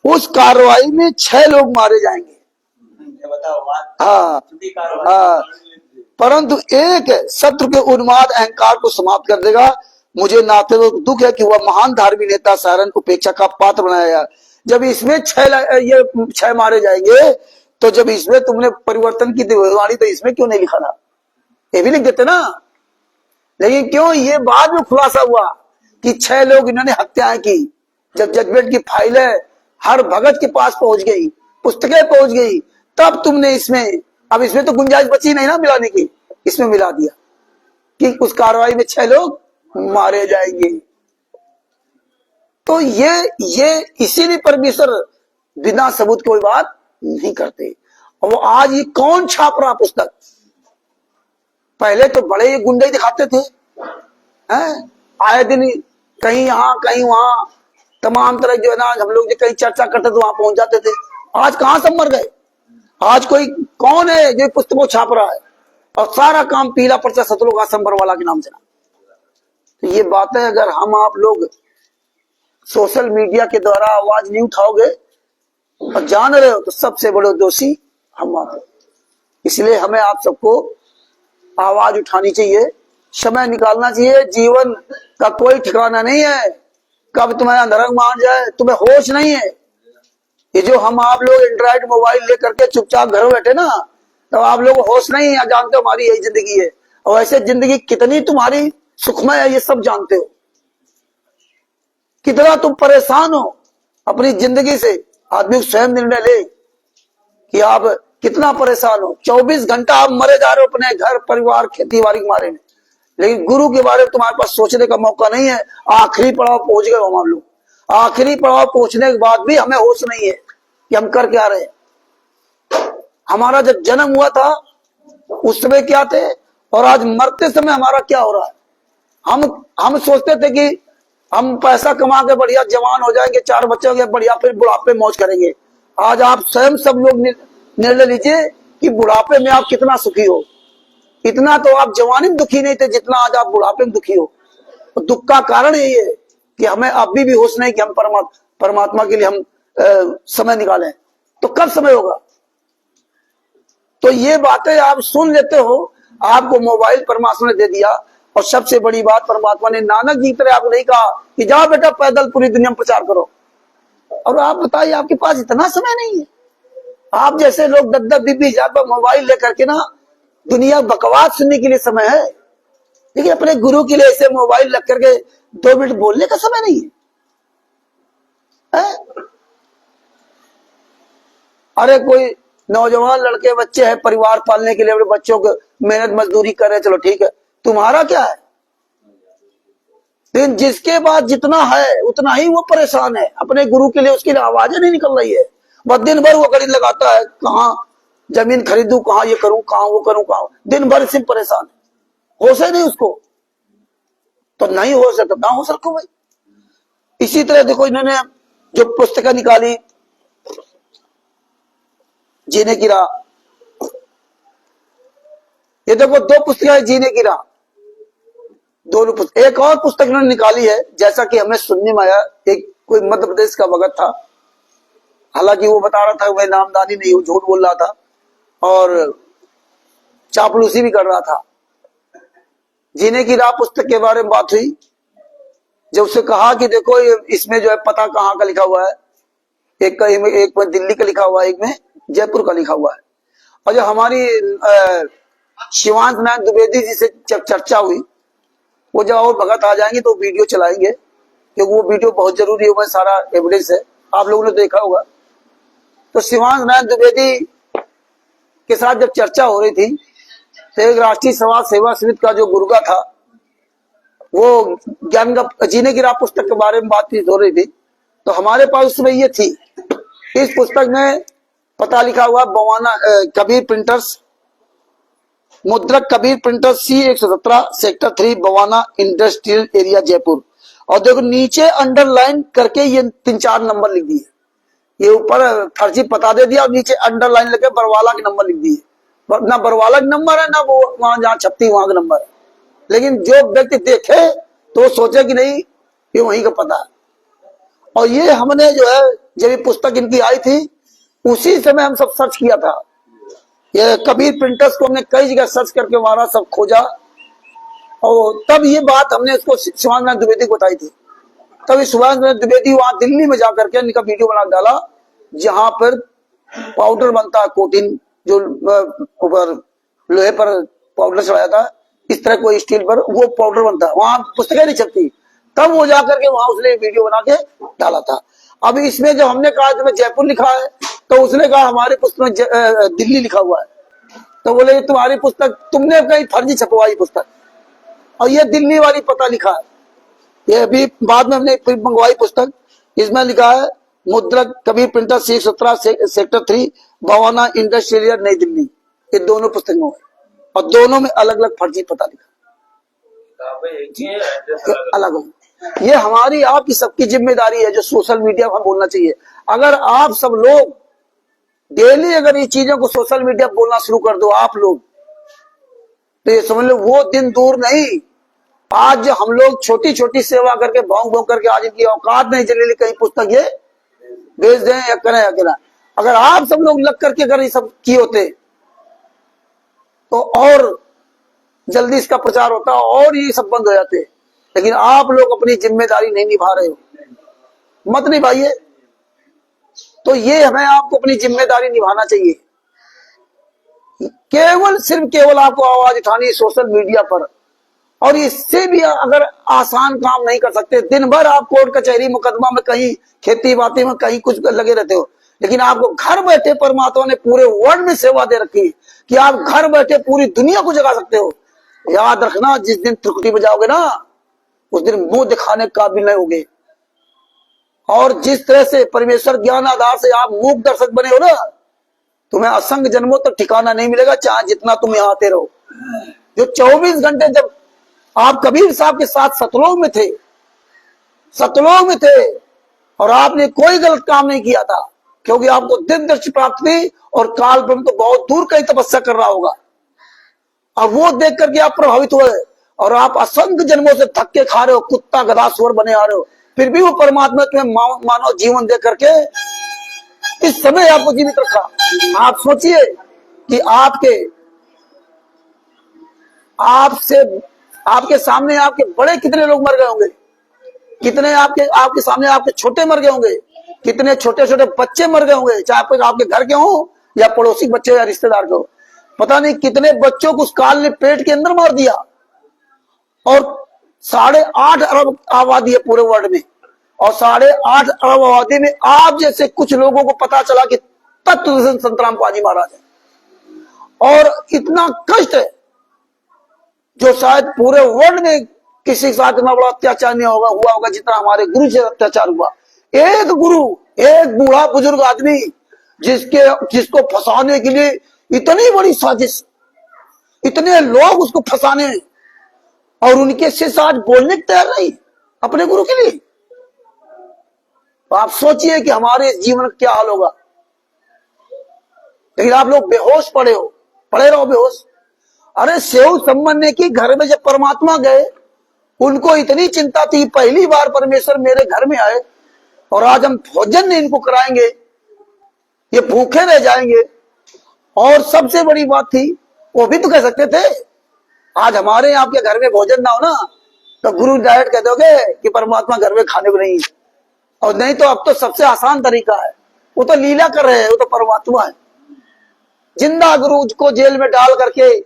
उस कार्रवाई में 6 लोग मारे जाएंगे। हाँ, परंतु एक शत्रु के उन्माद अहंकार को समाप्त कर देगा। मुझे नाते हुए दुख है कि वह महान धार्मिक नेता सारण उपेक्षा का पात्र बनाया गया। जब इसमें 6 मारे जाएंगे, तो जब इसमें तुमने परिवर्तन की दिवाली, तो इसमें क्यों नहीं लिखा था? ये भी लिख देते ना। लेकिन क्यों ये बाद में खुलासा हुआ कि 6 लोग इन्होंने हत्याएं की। जब जजमेंट की फाइलें हर भगत के पास पहुंच गई, पुस्तकें पहुंच गई, तब तुमने इसमें, अब इसमें तो गुंजाइश बची नहीं ना मिलाने की, इसमें मिला दिया कि उस कार्रवाई में 6 लोग मारे जाएंगे। तो ये इसीलिए परमेश्वर बिना सबूत कोई बात नहीं करते। और वो आज ये कौन छाप रहा पुस्तक? पहले तो बड़े गुंडे दिखाते थे, आए दिन कहीं यहाँ कहीं वहां, तमाम तरह जो है ना, हम लोग जो कहीं चर्चा करते थे वहां पहुंच जाते थे। आज कहां सब मर गए? आज कोई कौन है जो पुस्तकों छाप रहा है? और सारा काम पीला पर्चा सतलोक आश्रम बरवाला के नाम से ना। तो ये बातें अगर हम आप लोग सोशल मीडिया के द्वारा आवाज नहीं उठाओगे और जान रहे हो, तो सबसे बड़े दोषी हम आप। इसलिए हमें आप सबको आवाज उठानी चाहिए, समय निकालना चाहिए। जीवन का कोई ठिकाना नहीं है, कब तुम्हारा नरक मान जाए तुम्हें होश नहीं है। ये जो हम आप लोग एंड्रॉइड मोबाइल लेकर के चुपचाप घर बैठे ना, तब आप लोग होश नहीं है। जानते हो हमारी यही जिंदगी है, और ऐसे जिंदगी कितनी तुम्हारी सुखमय है ये सब जानते हो। कितना तुम परेशान हो अपनी जिंदगी से। आदमी स्वयं निर्णय ले कि आप कितना परेशान हो। 24 घंटा आप मरे जा रहे हो अपने घर परिवार खेती बाड़ी के मारे में। लेकिन गुरु के बारे में तुम्हारे पास सोचने का मौका नहीं है। आखिरी पड़ाव पहुंच गए हम लोग। आखिरी पड़ाव पहुंचने के बाद भी हमें होश नहीं है कि हम कर क्या रहे हैं। हमारा जब जन्म हुआ था उस समय क्या थे, और आज मरते समय हमारा क्या हो रहा है। हम सोचते थे कि हम पैसा कमा के बढ़िया जवान हो जाएंगे, 4 बच्चे हो गए बढ़िया, फिर बुढ़ापे मौज करेंगे। आज आप स्वयं सब लोग निर्णय लीजिए कि बुढ़ापे में आप कितना सुखी हो। इतना तो आप जवानी में दुखी नहीं थे जितना आज आप बुढ़ापे में दुखी हो। तो दुख का कारण यही है कि हमें अभी भी होश नहीं कि हम परमात्मा के लिए हम समय निकालें। तो कब समय होगा। तो ये बातें आप सुन लेते हो, आपको मोबाइल परमात्मा ने दे दिया। और सबसे बड़ी बात, परमात्मा ने नानक जी तरह आपको नहीं कहा कि जाओ बेटा पैदल पूरी दुनिया में प्रचार करो। और आप बताइए, आपके पास इतना समय नहीं है। आप जैसे लोग 10-10, 20-20 हजार मोबाइल लेकर के ना दुनिया बकवास सुनने के लिए समय है, लेकिन अपने गुरु के लिए ऐसे मोबाइल लग करके 2 मिनट बोलने का समय नहीं है। अरे कोई नौजवान लड़के बच्चे हैं, परिवार पालने के लिए अपने बच्चों को मेहनत मजदूरी करे, चलो ठीक है, तुम्हारा क्या है। लेकिन जिसके पास जितना है उतना ही वो परेशान है। अपने गुरु के लिए उसकी आवाजें नहीं निकल रही है। वह दिन भर वो घड़ी लगाता है, कहाँ जमीन खरीदूं, कहाँ ये करूं, कहाँ वो करूं, कहाँ दिन भर सिर्फ परेशान है। होश है नहीं उसको, तो नहीं हो सकता, ना हो सको भाई। इसी तरह देखो, इन्होंने जो पुस्तकें निकाली, जीने की राह, ये देखो 2 पुस्तकें जीने की राह, दोनों पुस्तक। एक और पुस्तक इन्होंने निकाली है, जैसा कि हमें सुनने में आया, एक कोई मध्य प्रदेश का भगत था, हालांकि वो बता रहा था मैं नामदानी नहीं हूं, झूठ बोल रहा था और चापलूसी भी कर रहा था। जीने की राह पुस्तक के बारे में बात हुई, जब उससे कहा कि देखो इसमें जो है पता कहाँ का लिखा हुआ है, एक में दिल्ली का लिखा हुआ है, एक में जयपुर का लिखा हुआ है। और जो हमारी शिवांश नारायण द्विवेदी जी से जब चर्चा हुई, वो जब और भगत आ जाएंगे तो वीडियो चलाएंगे, क्योंकि वो वीडियो बहुत जरूरी है, उसमें सारा एविडेंस है, आप लोगों ने देखा होगा। तो शिवांश नारायण द्विवेदी के साथ जब चर्चा हो रही थी, तो एक राष्ट्रीय समाज सेवा समिति का जो गुरुगा था, वो ज्ञान जीने की राह पुस्तक के बारे में बातचीत हो रही थी। तो हमारे पास उसमें ये थी, इस पुस्तक में पता लिखा हुआ बवाना कबीर प्रिंटर्स, मुद्रक Kabir printers C117 sector 3 Bawana industrial area Jaipur. और देखो नीचे अंडरलाइन करके ये 3-4 नंबर लिख दिए। ये ऊपर फर्जी पता दे दिया और नीचे अंडरलाइन लेके बरवाला के नंबर लिख दिए। ना बरवाला का नंबर है, ना वो वहां जहाँ छपती वहां का नंबर है। लेकिन जो व्यक्ति देखे तो वो सोचे कि नहीं ये वहीं का पता है। और ये हमने जो है, जब ये पुस्तक इनकी आई थी उसी समय हम सब सर्च किया था। ये कबीर प्रिंटर्स को हमने कई जगह सर्च करके मारा, सब खोजा, और तब ये बात हमने इसको शिवांश नारायण द्विवेदी को बताई थी। तब शिवांश नारायण द्विवेदी वहां दिल्ली में जाकर के इनका वीडियो बना डाला, जहां पर पाउडर बनता है, कोटिन जो ऊपर लोहे पर पाउडर चढ़ाया था, इस तरह कोई स्टील पर वो पाउडर बनता है, वहां पुस्तकें नहीं छपती। तब वो जाकर के वहां उसने वीडियो बना के डाला था। अब इसमें जब हमने कहा तुम्हें जयपुर लिखा है, तो उसने कहा हमारी पुस्तक में दिल्ली लिखा हुआ है। तो बोले तुम्हारी पुस्तक तुमने कहीं फर्जी छपवाई पुस्तक, और ये दिल्ली वाली पता लिखा है। ये अभी बाद में हमने मंगवाई पुस्तक, इसमें लिखा है मुद्रक Kabir printer C117 sector 3 Bawana industrial area नई दिल्ली। ये दोनों पुस्तक में है और दोनों में अलग अलग फर्जी पता लिखा, अलग अलग। ये हमारी आपकी सबकी जिम्मेदारी है, जो सोशल मीडिया पर बोलना चाहिए। अगर आप सब लोग डेली अगर ये चीजों को सोशल मीडिया पर बोलना शुरू कर दो आप लोग, तो ये समझ लो वो दिन दूर नहीं। आज हम लोग छोटी छोटी सेवा करके भौंक भौंक करके आज इनकी औकात नहीं चली, कहीं पुस्तक ये भेज दें या करें या करें। अगर आप सब लोग लग करके अगर ये सब किए होते तो और जल्दी इसका प्रचार होता और ये सब बंद हो जाते। लेकिन आप लोग अपनी जिम्मेदारी नहीं निभा रहे हो, मत निभाइए। तो ये हमें आपको अपनी जिम्मेदारी निभाना चाहिए। केवल आपको आवाज उठानी सोशल मीडिया पर, और इससे भी अगर आसान काम नहीं कर सकते, दिन भर आप कोर्ट कचहरी मुकदमा में, कहीं खेती बाती में, कहीं कुछ लगे रहते हो, लेकिन आपको घर बैठे परमात्मा ने पूरे वर्ल्ड में सेवा दे रखी है कि आप घर बैठे पूरी दुनिया को जगा सकते हो। याद रखना, जिस दिन त्रिकुटी बजाओगे ना उस दिन मुंह दिखाने के काबिल नहीं होगे। और जिस तरह से परमेश्वर ज्ञान आधार से आप मूक दर्शक बने हो ना, तुम्हें असंख्य जन्मों तक ठिकाना नहीं मिलेगा, चाहे जितना तुम यहाँ आते रहो। जो 24 घंटे जब आप कबीर साहब के साथ सतलोक में थे, सतलोक में थे, और आपने कोई गलत काम नहीं किया था, क्योंकि आपको दिव्य दृष्टि प्राप्त थी और काल ब्रह्म तो बहुत दूर कहीं तपस्या कर रहा होगा। अब वो देख करके आप प्रभावित हुए और आप असंख्य जन्मों से धक्के खा रहे हो, कुत्ता गधा सुअर बने आ रहे हो, फिर भी वो परमात्मा तुम्हें मानव जीवन दे करके इस समय आपको जीवित रखा। आप सोचिए कि आपके सामने आपके बड़े कितने लोग मर गए होंगे, कितने आपके सामने आपके छोटे मर गए होंगे, कितने छोटे छोटे बच्चे मर गए होंगे, चाहे आपके घर के हो या पड़ोसी बच्चे या रिश्तेदार के हो। पता नहीं कितने बच्चों को उस काल ने पेट के अंदर मार दिया। और 8.5 अरब आबादी है पूरे वर्ल्ड में, और 8.5 अरब आबादी में आप जैसे कुछ लोगों को पता चला कि तत्व दर्शन संतराम पाजी महाराज है। और इतना कष्ट है जो शायद पूरे वर्ल्ड में किसी के साथ इतना बड़ा अत्याचार नहीं हुआ होगा जितना हमारे गुरु से अत्याचार हुआ। एक गुरु, एक बूढ़ा बुजुर्ग आदमी जिसको फंसाने के लिए इतनी बड़ी साजिश, इतने लोग उसको फंसाने, और उनके शिष्य आज बोलने की तैयार नहीं अपने गुरु के लिए। तो आप सोचिए कि हमारे जीवन का क्या हाल होगा। लेकिन आप लोग बेहोश पड़े रहो बेहोश। अरे सेव संबंध की घर में जब परमात्मा गए, उनको इतनी चिंता थी, पहली बार परमेश्वर मेरे घर में आए और आज हम भोजन नहीं इनको कराएंगे, ये भूखे रह जाएंगे। और सबसे बड़ी बात थी, वो भी तो कह सकते थे आज हमारे आपके घर में भोजन ना हो ना तो गुरु डायरेक्ट कह दोगे कि परमात्मा घर में खाने को नहीं है। और नहीं तो अब तो सबसे आसान तरीका है, वो तो लीला कर रहे हैं, वो तो परमात्मा है। जिंदा गुरु को जेल में डाल करके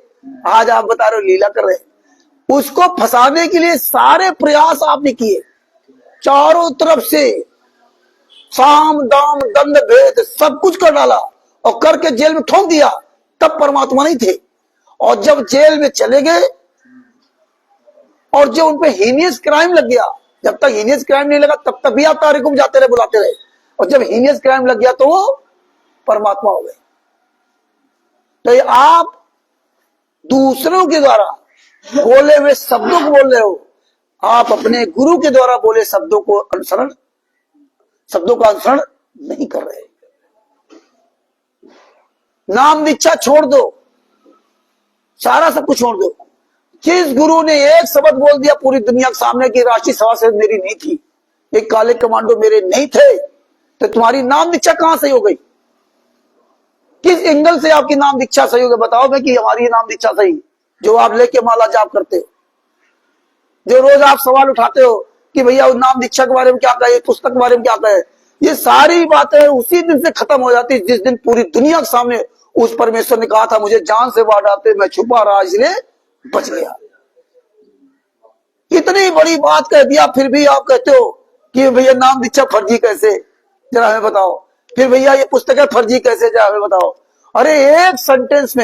आज आप बता रहे हो लीला कर रहे हैं। उसको फंसाने के लिए सारे प्रयास आपने किए, चारों तरफ से साम दाम दंड भेद सब कुछ कर डाला और करके जेल में ठोक दिया, तब परमात्मा नहीं थे। और जब जेल में चले गए और जो उनपे हीनियस क्राइम लग गया, जब तक हीनियस क्राइम नहीं लगा तब तक भी आप तारीख को जाते रहे, बुलाते रहे, और जब हीनियस क्राइम लग गया तो वो परमात्मा हो गए। तो ये आप दूसरों के द्वारा बोले हुए शब्दों को बोल रहे हो, आप अपने गुरु के द्वारा बोले शब्दों का अनुसरण नहीं कर रहे। नाम दीक्षा छोड़ दो, सारा सब कुछ छोड़ दो। जिस गुरु ने एक शब्द बोल दिया पूरी दुनिया के सामने की राष्ट्रीय सभा से मेरी नहीं थी, एक काले कमांडो मेरे नहीं थे, तो तुम्हारी नाम दीक्षा कहां सही हो गई? किस एंगल से आपकी नाम दीक्षा सही हो गई? बताओ मैं कि हमारी नाम दीक्षा सही, जो आप लेके माला जाप करते हो, जो रोज आप सवाल उठाते हो कि भैया नाम दीक्षा के बारे में क्या कहे, पुस्तक के बारे में क्या कहे, ये सारी बातें उसी दिन से खत्म हो जाती जिस दिन पूरी दुनिया के सामने उस परमेश्वर ने कहा था मुझे जान से मार डालते, मैं छुपा रहा इसलिए बच गया। इतनी बड़ी बात कह दिया, फिर भी आप कहते हो कि भैया नाम दीक्षा फर्जी कैसे, जरा हमें बताओ। फिर भैया ये पुस्तकें फर्जी कैसे, जरा हमें बताओ। अरे एक सेंटेंस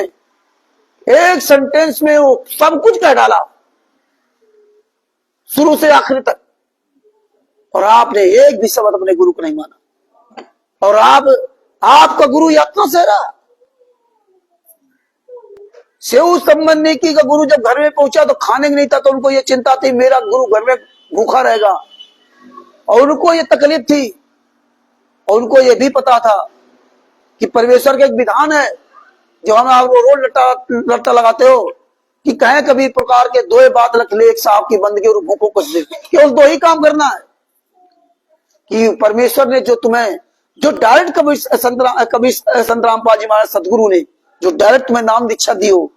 में वो सब कुछ कह डाला शुरू से आखिर तक, और आपने एक भी शब्द अपने गुरु को नहीं माना। और आपका गुरु यात्रा से रहा। सेव संबंधी की का गुरु जब घर में पहुंचा तो खाने की नहीं था, तो उनको ये चिंता थी मेरा गुरु घर में भूखा रहेगा, और उनको ये तकलीफ थी, और उनको ये भी पता था कि परमेश्वर का एक विधान है जो हम आप रोज लट्टा लगाते हो कि कहें कभी प्रकार के दो बात रख ले, एक सांप की बंदगी और भूखों को दे, केवल दो ही काम करना है कि परमेश्वर ने जो तुम्हें जो डायरेक्ट कबीर संतराम पाजी महाराज सदगुरु ने जो डायरेक्ट तुम्हें नाम दीक्षा दी हो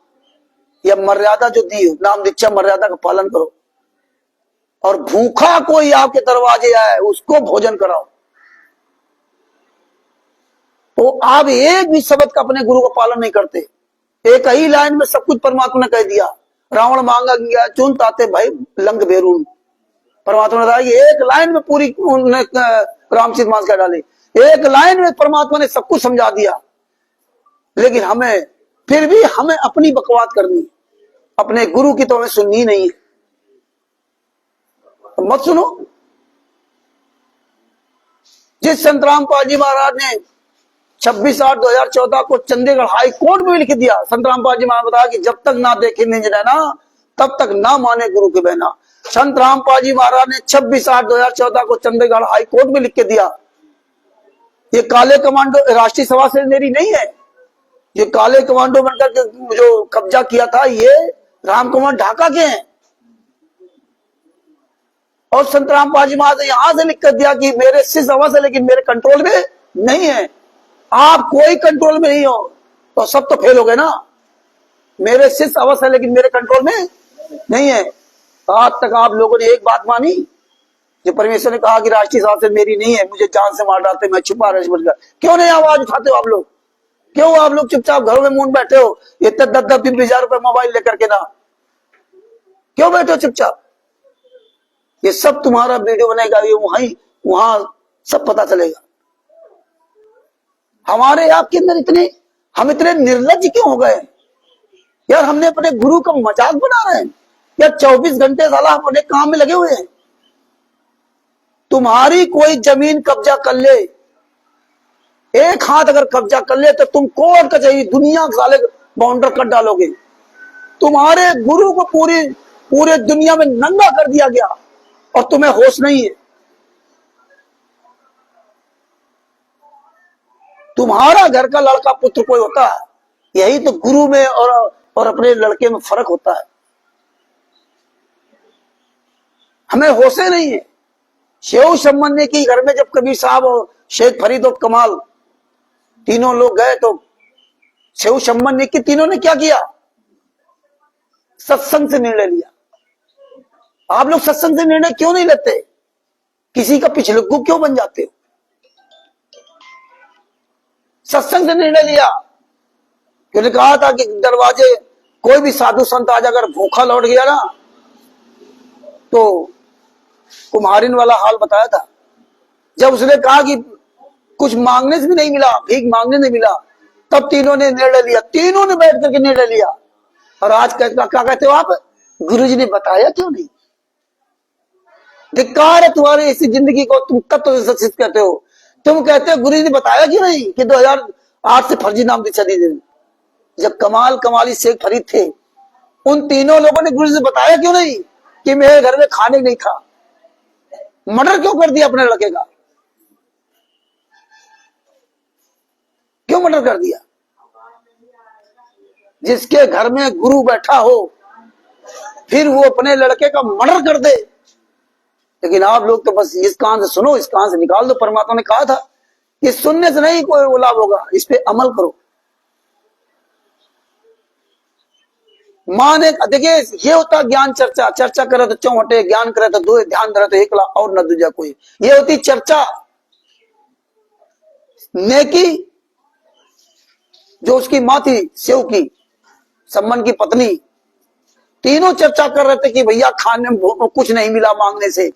या मर्यादा जो दी हो, नाम दीक्षा मर्यादा का पालन करो, और भूखा कोई आपके दरवाजे आए उसको भोजन कराओ। तो आप एक भी शब्द का अपने गुरु का पालन नहीं करते। एक ही लाइन में सब कुछ परमात्मा ने कह दिया, रावण मांगा गया चुन ताते भाई लंग बेरून। परमात्मा ने कहा एक लाइन में पूरी रामचरित मानस कह डाली, एक लाइन में परमात्मा ने सब कुछ समझा दिया। लेकिन फिर भी हमें अपनी बकवास करनी, अपने गुरु की तो हमें सुननी नहीं है, तो मत सुनो। जिस संत रामपाल जी महाराज ने 26/8/2014 को चंडीगढ़ हाई कोर्ट में लिख दिया, संत रामपाल जी महाराज बताया कि जब तक ना देखे निज नैना तब तक ना माने गुरु के बहना। संत रामपाल जी महाराज ने 26/8/2014 को चंडीगढ़ हाई कोर्ट में लिख के दिया। ये काले कमांडो राष्ट्रीय सभा से मेरी नहीं है, ये काले कमांडो बनकर जो कब्जा किया था ये राम कुमार ढाका के हैं। और संत रामपाल जी महाराज ने यहां से लिख कर दिया कि मेरे शिष्य अवश्य लेकिन मेरे कंट्रोल में नहीं है। आप कोई कंट्रोल में नहीं हो तो सब तो फेल हो गए ना। मेरे शिष्य अवश्य लेकिन मेरे कंट्रोल में नहीं है। आज तक आप लोगों ने एक बात मानी, जो परमेश्वर ने कहा कि राष्ट्रीय सभा से मेरी नहीं है, मुझे जान से मार डालते, मैं छुपा रह गया। क्यों नहीं आवाज उठाते हो आप लोग? क्यों आप लोग चुपचाप घरों में मूंद बैठे हो? इतने 10-20 रुपए मोबाइल लेकर के ना, क्यों बैठे हो चुपचाप? ये सब तुम्हारा वीडियो बनेगा, ये वहां सब पता चलेगा। हमारे आपके अंदर हम इतने निर्लज्ज क्यों हो गए यार? हमने अपने गुरु का मजाक बना रहे हैं यार। 24 घंटे साला हम अपने काम में लगे हुए हैं। तुम्हारी कोई जमीन कब्जा कर ले, एक हाथ अगर कब्जा कर ले तो तुम कोर्ट कचहरी दुनिया साले बाउंडर कर डालोगे। तुम्हारे गुरु को पूरे दुनिया में नंगा कर दिया गया और तुम्हें होश नहीं है। तुम्हारा घर का लड़का पुत्र कोई होता है, यही तो गुरु में और अपने लड़के में फर्क होता है। हमें होशे नहीं है। शेव शम्मन की घर में जब कबीर साहब और शेख फरीद और कमाल तीनों लोग गए तो शेव शम्मन की तीनों ने क्या किया? सत्संग से निर्णय लिया। आप लोग सत्संग से निर्णय क्यों नहीं लेते? किसी का पिछलुग्गू क्यों बन जाते हो? सत्संग से निर्णय लिया। क्योंकि कहा था कि दरवाजे कोई भी साधु संत आज अगर भूखा लौट गया ना, तो कुम्हारिन वाला हाल बताया था। जब उसने कहा कि कुछ मांगने से भी नहीं मिला, भीख मांगने नहीं मिला, तब तीनों ने निर्णय लिया। तीनों ने बैठ करके निर्णय लिया। और आज क्या कहते हो आप? गुरुजी ने बताया क्यों नहीं? धिक्कार है तुम्हारी इसी जिंदगी को, तुम तत्व शिक्षित कहते हो। तुम कहते हो गुरुजी ने बताया क्यों नहीं कि 2008 से फर्जी नाम दीक्षा दी थी। जब कमाली शेख फरीद थे, उन तीनों लोगों ने गुरुजी से बताया क्यों नहीं कि मेरे घर में खाने नहीं था? मर्डर क्यों कर दिया अपने लड़के का? क्यों मर्डर कर दिया? जिसके घर में गुरु बैठा हो फिर वो अपने लड़के का मर्डर कर दे। लेकिन आप लोग तो बस इस कान से सुनो, इस कान से निकाल दो। परमात्मा ने कहा था कि सुनने से नहीं कोई लाभ होगा, इस पे अमल करो। माने देखिए ये होता ज्ञान चर्चा। चर्चा करे तो चौहटे, ज्ञान करे तो दो, ध्यान धरे तो एकला और न दूजा कोई। ये होती चर्चा। नेकी जो उसकी माँ थी सेव की, सम्मन की पत्नी, तीनों चर्चा कर रहे थे कि भैया खाने में कुछ नहीं मिला मांगने से,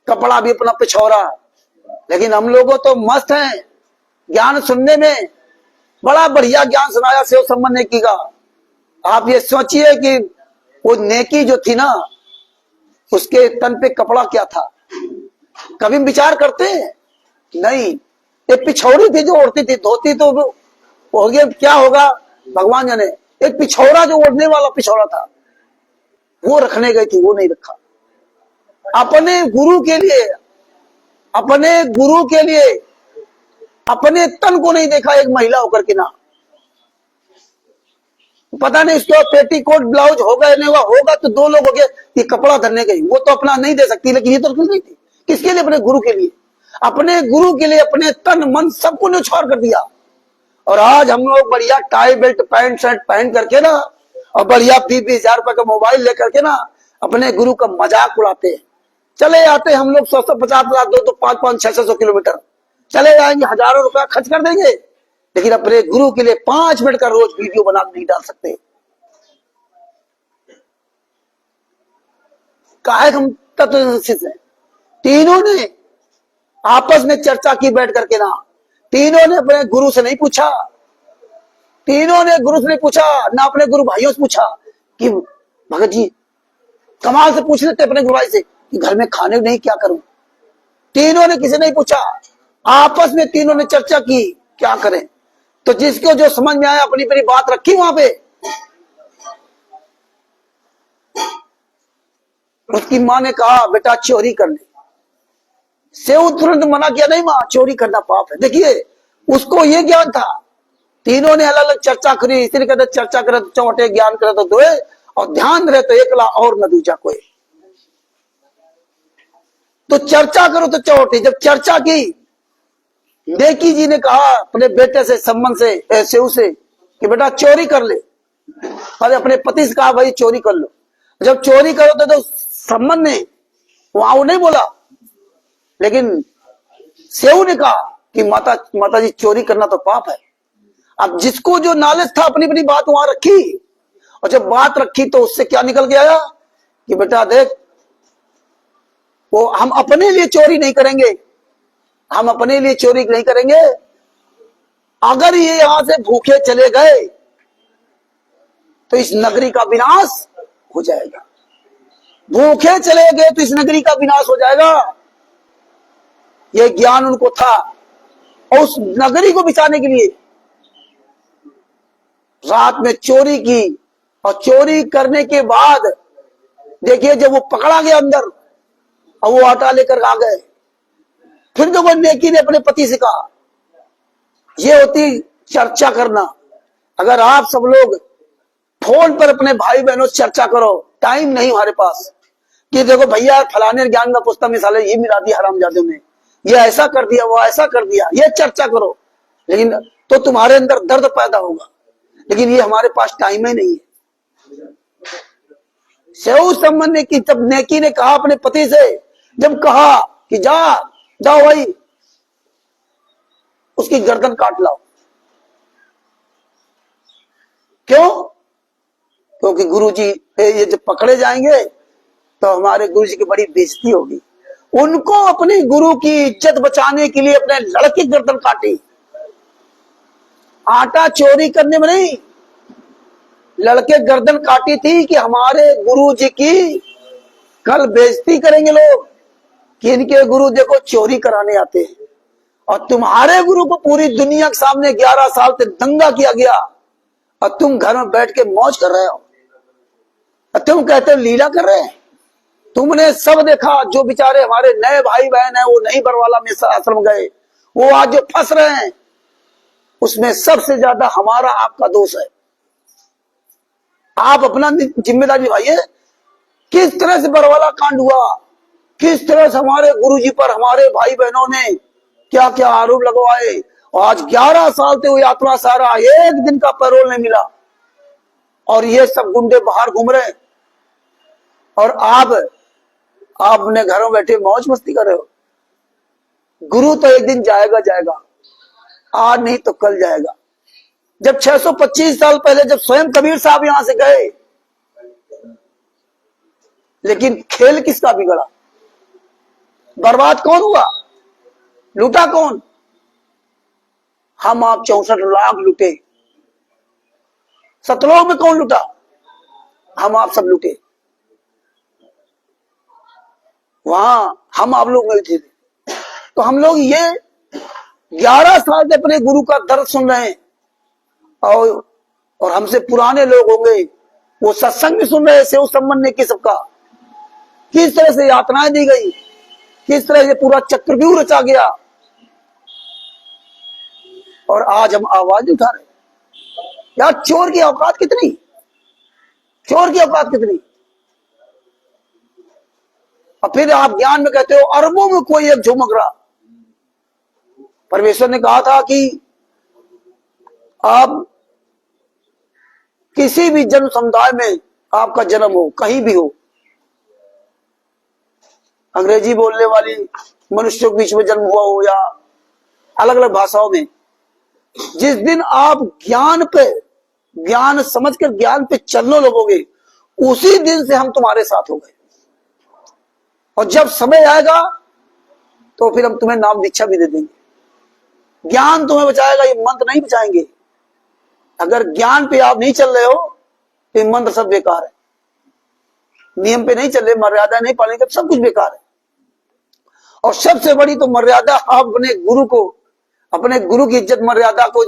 कपड़ा भी अपना पिछौरा। लेकिन हम लोगों तो मस्त हैं ज्ञान सुनने में। बड़ा बढ़िया ज्ञान सुनाया सेव सम्मन नेकी का। आप ये सोचिए कि वो नेकी जो थी ना, उसके तन पे कपड़ा क्या था? कभी विचार करते हैं? नहीं। ये पिछौरी थी जो ओढ़ती थी, धोती तो हो गया, क्या होगा भगवान जाने। एक पिछौरा जो ओढ़ने वाला पिछौरा था वो रखने गई थी, वो नहीं रखा। अपने गुरु के लिए, अपने तन को नहीं देखा एक महिला होकर के ना। पता नहीं उसको पेटीकोट ब्लाउज होगा या नहीं होगा तो दो लोग हो गए, ये कपड़ा धरने गई। वो तो अपना नहीं दे सकती, लेकिन ये तो नहीं थी। किसके लिए? अपने गुरु के लिए। अपने गुरु के लिए अपने तन मन सबको न्यौछावर कर दिया। और आज हम लोग बढ़िया टाई बेल्ट पैंट शर्ट पहन करके ना, और बढ़िया 20-20 रुपए का मोबाइल लेकर के ना अपने गुरु का मजाक उड़ाते हैं। चले आते हम लोग 100-150 200 500 600 किलोमीटर चले जाएंगे, हजारों रुपया खर्च कर देंगे, लेकिन अपने गुरु के लिए 5 मिनट का रोज वीडियो बना नहीं डाल सकते। काहे हम तत्व शिष्य हैं। तीनों ने आपस में चर्चा की बैठ करके ना। तीनों ने अपने गुरु से नहीं पूछा, ना अपने गुरु भाइयों से पूछा कि भगत जी कमाल से पूछ लेते अपने गुरुभाई से कि घर में खाने नहीं क्या करूं। तीनों ने किसी नहीं पूछा, आपस में तीनों ने चर्चा की क्या करें। तो जिसको जो समझ में आया अपनी अपनी बात रखी वहां पे। उसकी मां ने कहा बेटा चोरी कर ले। सेऊ तुरंत मना किया, नहीं मां चोरी करना पाप है। देखिए उसको ये ज्ञान था। तीनों ने अलग अलग चर्चा करी, इसलिए कहते चर्चा करे तो चौटे, ज्ञान करे तो दोए, और ध्यान रहे तो एकला और न दूजा कोई। तो चर्चा करो तो चौटे। जब चर्चा की, नेकी जी ने कहा अपने बेटे से, संबंध से, सेऊ से कि बेटा चोरी कर ले। अरे अपने पति से कहा भाई चोरी कर लो। जब चोरी करो तो संबंध ने वहां वो नहीं बोला, लेकिन सेऊ ने कहा कि माता जी चोरी करना तो पाप है। अब जिसको जो नॉलेज था अपनी अपनी बात वहां रखी, और जब बात रखी तो उससे क्या निकल के आया कि बेटा देख, वो हम अपने लिए चोरी नहीं करेंगे, हम अपने लिए चोरी नहीं करेंगे। अगर ये यहां से भूखे चले गए तो इस नगरी का विनाश हो जाएगा। भूखे चले गए तो इस नगरी का विनाश हो जाएगा। यह ज्ञान उनको था, और उस नगरी को बचाने के लिए रात में चोरी की। और चोरी करने के बाद देखिए जब वो पकड़ा गया अंदर और वो आटा लेकर आ गए, फिर जो वो नेकी ने अपने पति से कहा, ये होती चर्चा करना। अगर आप सब लोग फोन पर अपने भाई बहनों से चर्चा करो, टाइम नहीं हमारे पास कि देखो भैया फलाने ज्ञान का पुस्तक में साले ये मिला दिया हरामजादों ने, ये ऐसा कर दिया, वो ऐसा कर दिया, ये चर्चा करो। लेकिन तो तुम्हारे अंदर दर्द पैदा होगा, लेकिन ये हमारे पास टाइम ही नहीं है। सेऊ संबंध ने की, जब नेकी ने कहा अपने पति से, जब कहा कि जाओ भाई उसकी गर्दन काट लाओ। क्यों? क्योंकि गुरुजी ये जब पकड़े जाएंगे तो हमारे गुरुजी की बड़ी बेइज्जती होगी। उनको अपने गुरु की इज्जत बचाने के लिए अपने लड़की गर्दन काटी। आटा चोरी करने में नहीं, लड़के गर्दन काटी थी कि हमारे गुरु जी की कल बेइज्जती करेंगे लोग कि इनके गुरु देखो चोरी कराने आते हैं। और तुम्हारे गुरु को पूरी दुनिया के सामने 11 साल से दंगा किया गया, और तुम घर में बैठ के मौज कर रहे हो, और तुम कहते हो लीला कर रहे हैं। तुमने सब देखा, जो बेचारे हमारे नए भाई बहन है वो नहीं बरवाला में आश्रम गए, वो आज जो फंस रहे हैं, उसमें सबसे ज्यादा हमारा आपका दोष है। आप अपना जिम्मेदारी निभाइए। किस तरह से बरवाला कांड हुआ, किस तरह से हमारे गुरुजी पर हमारे भाई बहनों ने क्या क्या आरोप लगवाए, और आज 11 साल से वो यात्रा सारा, एक दिन का पैरोल नहीं मिला, और ये सब गुंडे बाहर घूम रहे, और आप अपने घरों बैठे मौज मस्ती कर रहे हो। गुरु तो एक दिन जाएगा, आज नहीं तो कल जाएगा। जब 625 साल पहले जब स्वयं कबीर साहब यहां से गए, लेकिन खेल किसका बिगड़ा? बर्बाद कौन हुआ? लूटा कौन? हम आप 64 लाख लूटे। सतलोक में कौन लूटा? हम आप सब लूटे। वहां हम आप लोग में थे। तो हम लोग ये 11 साल से अपने गुरु का दर्द सुन रहे हैं, और हमसे पुराने लोग होंगे वो सत्संग भी सुन रहे से उस संबंध ने कि सबका किस तरह से यातनाएं दी गई, किस तरह से पूरा चक्रव्यूह रचा गया, और आज हम आवाज उठा रहे। यार चोर की औकात कितनी, चोर की औकात कितनी। और फिर आप ज्ञान में कहते हो अरबों में कोई एक झुमक रहा। परमेश्वर ने कहा था कि आप किसी भी जन्म समुदाय में आपका जन्म हो, कहीं भी हो, अंग्रेजी बोलने वाली मनुष्यों के बीच में जन्म हुआ हो या अलग अलग भाषाओं में, जिस दिन आप ज्ञान पे, ज्ञान समझकर ज्ञान पे चलने लगोगे, उसी दिन से हम तुम्हारे साथ हो गए। और जब समय आएगा तो फिर हम तुम्हें नाम दीक्षा भी दे देंगे। ज्ञान तुम्हें बचाएगा, ये मंत्र नहीं बचाएंगे। अगर ज्ञान पे आप नहीं चल रहे हो ये मंत्र सब बेकार है, नियम पे नहीं चले, मर्यादा नहीं पालेंगे, सब कुछ बेकार है। और सबसे बड़ी तो मर्यादा आप अपने गुरु को, अपने गुरु की इज्जत मर्यादा को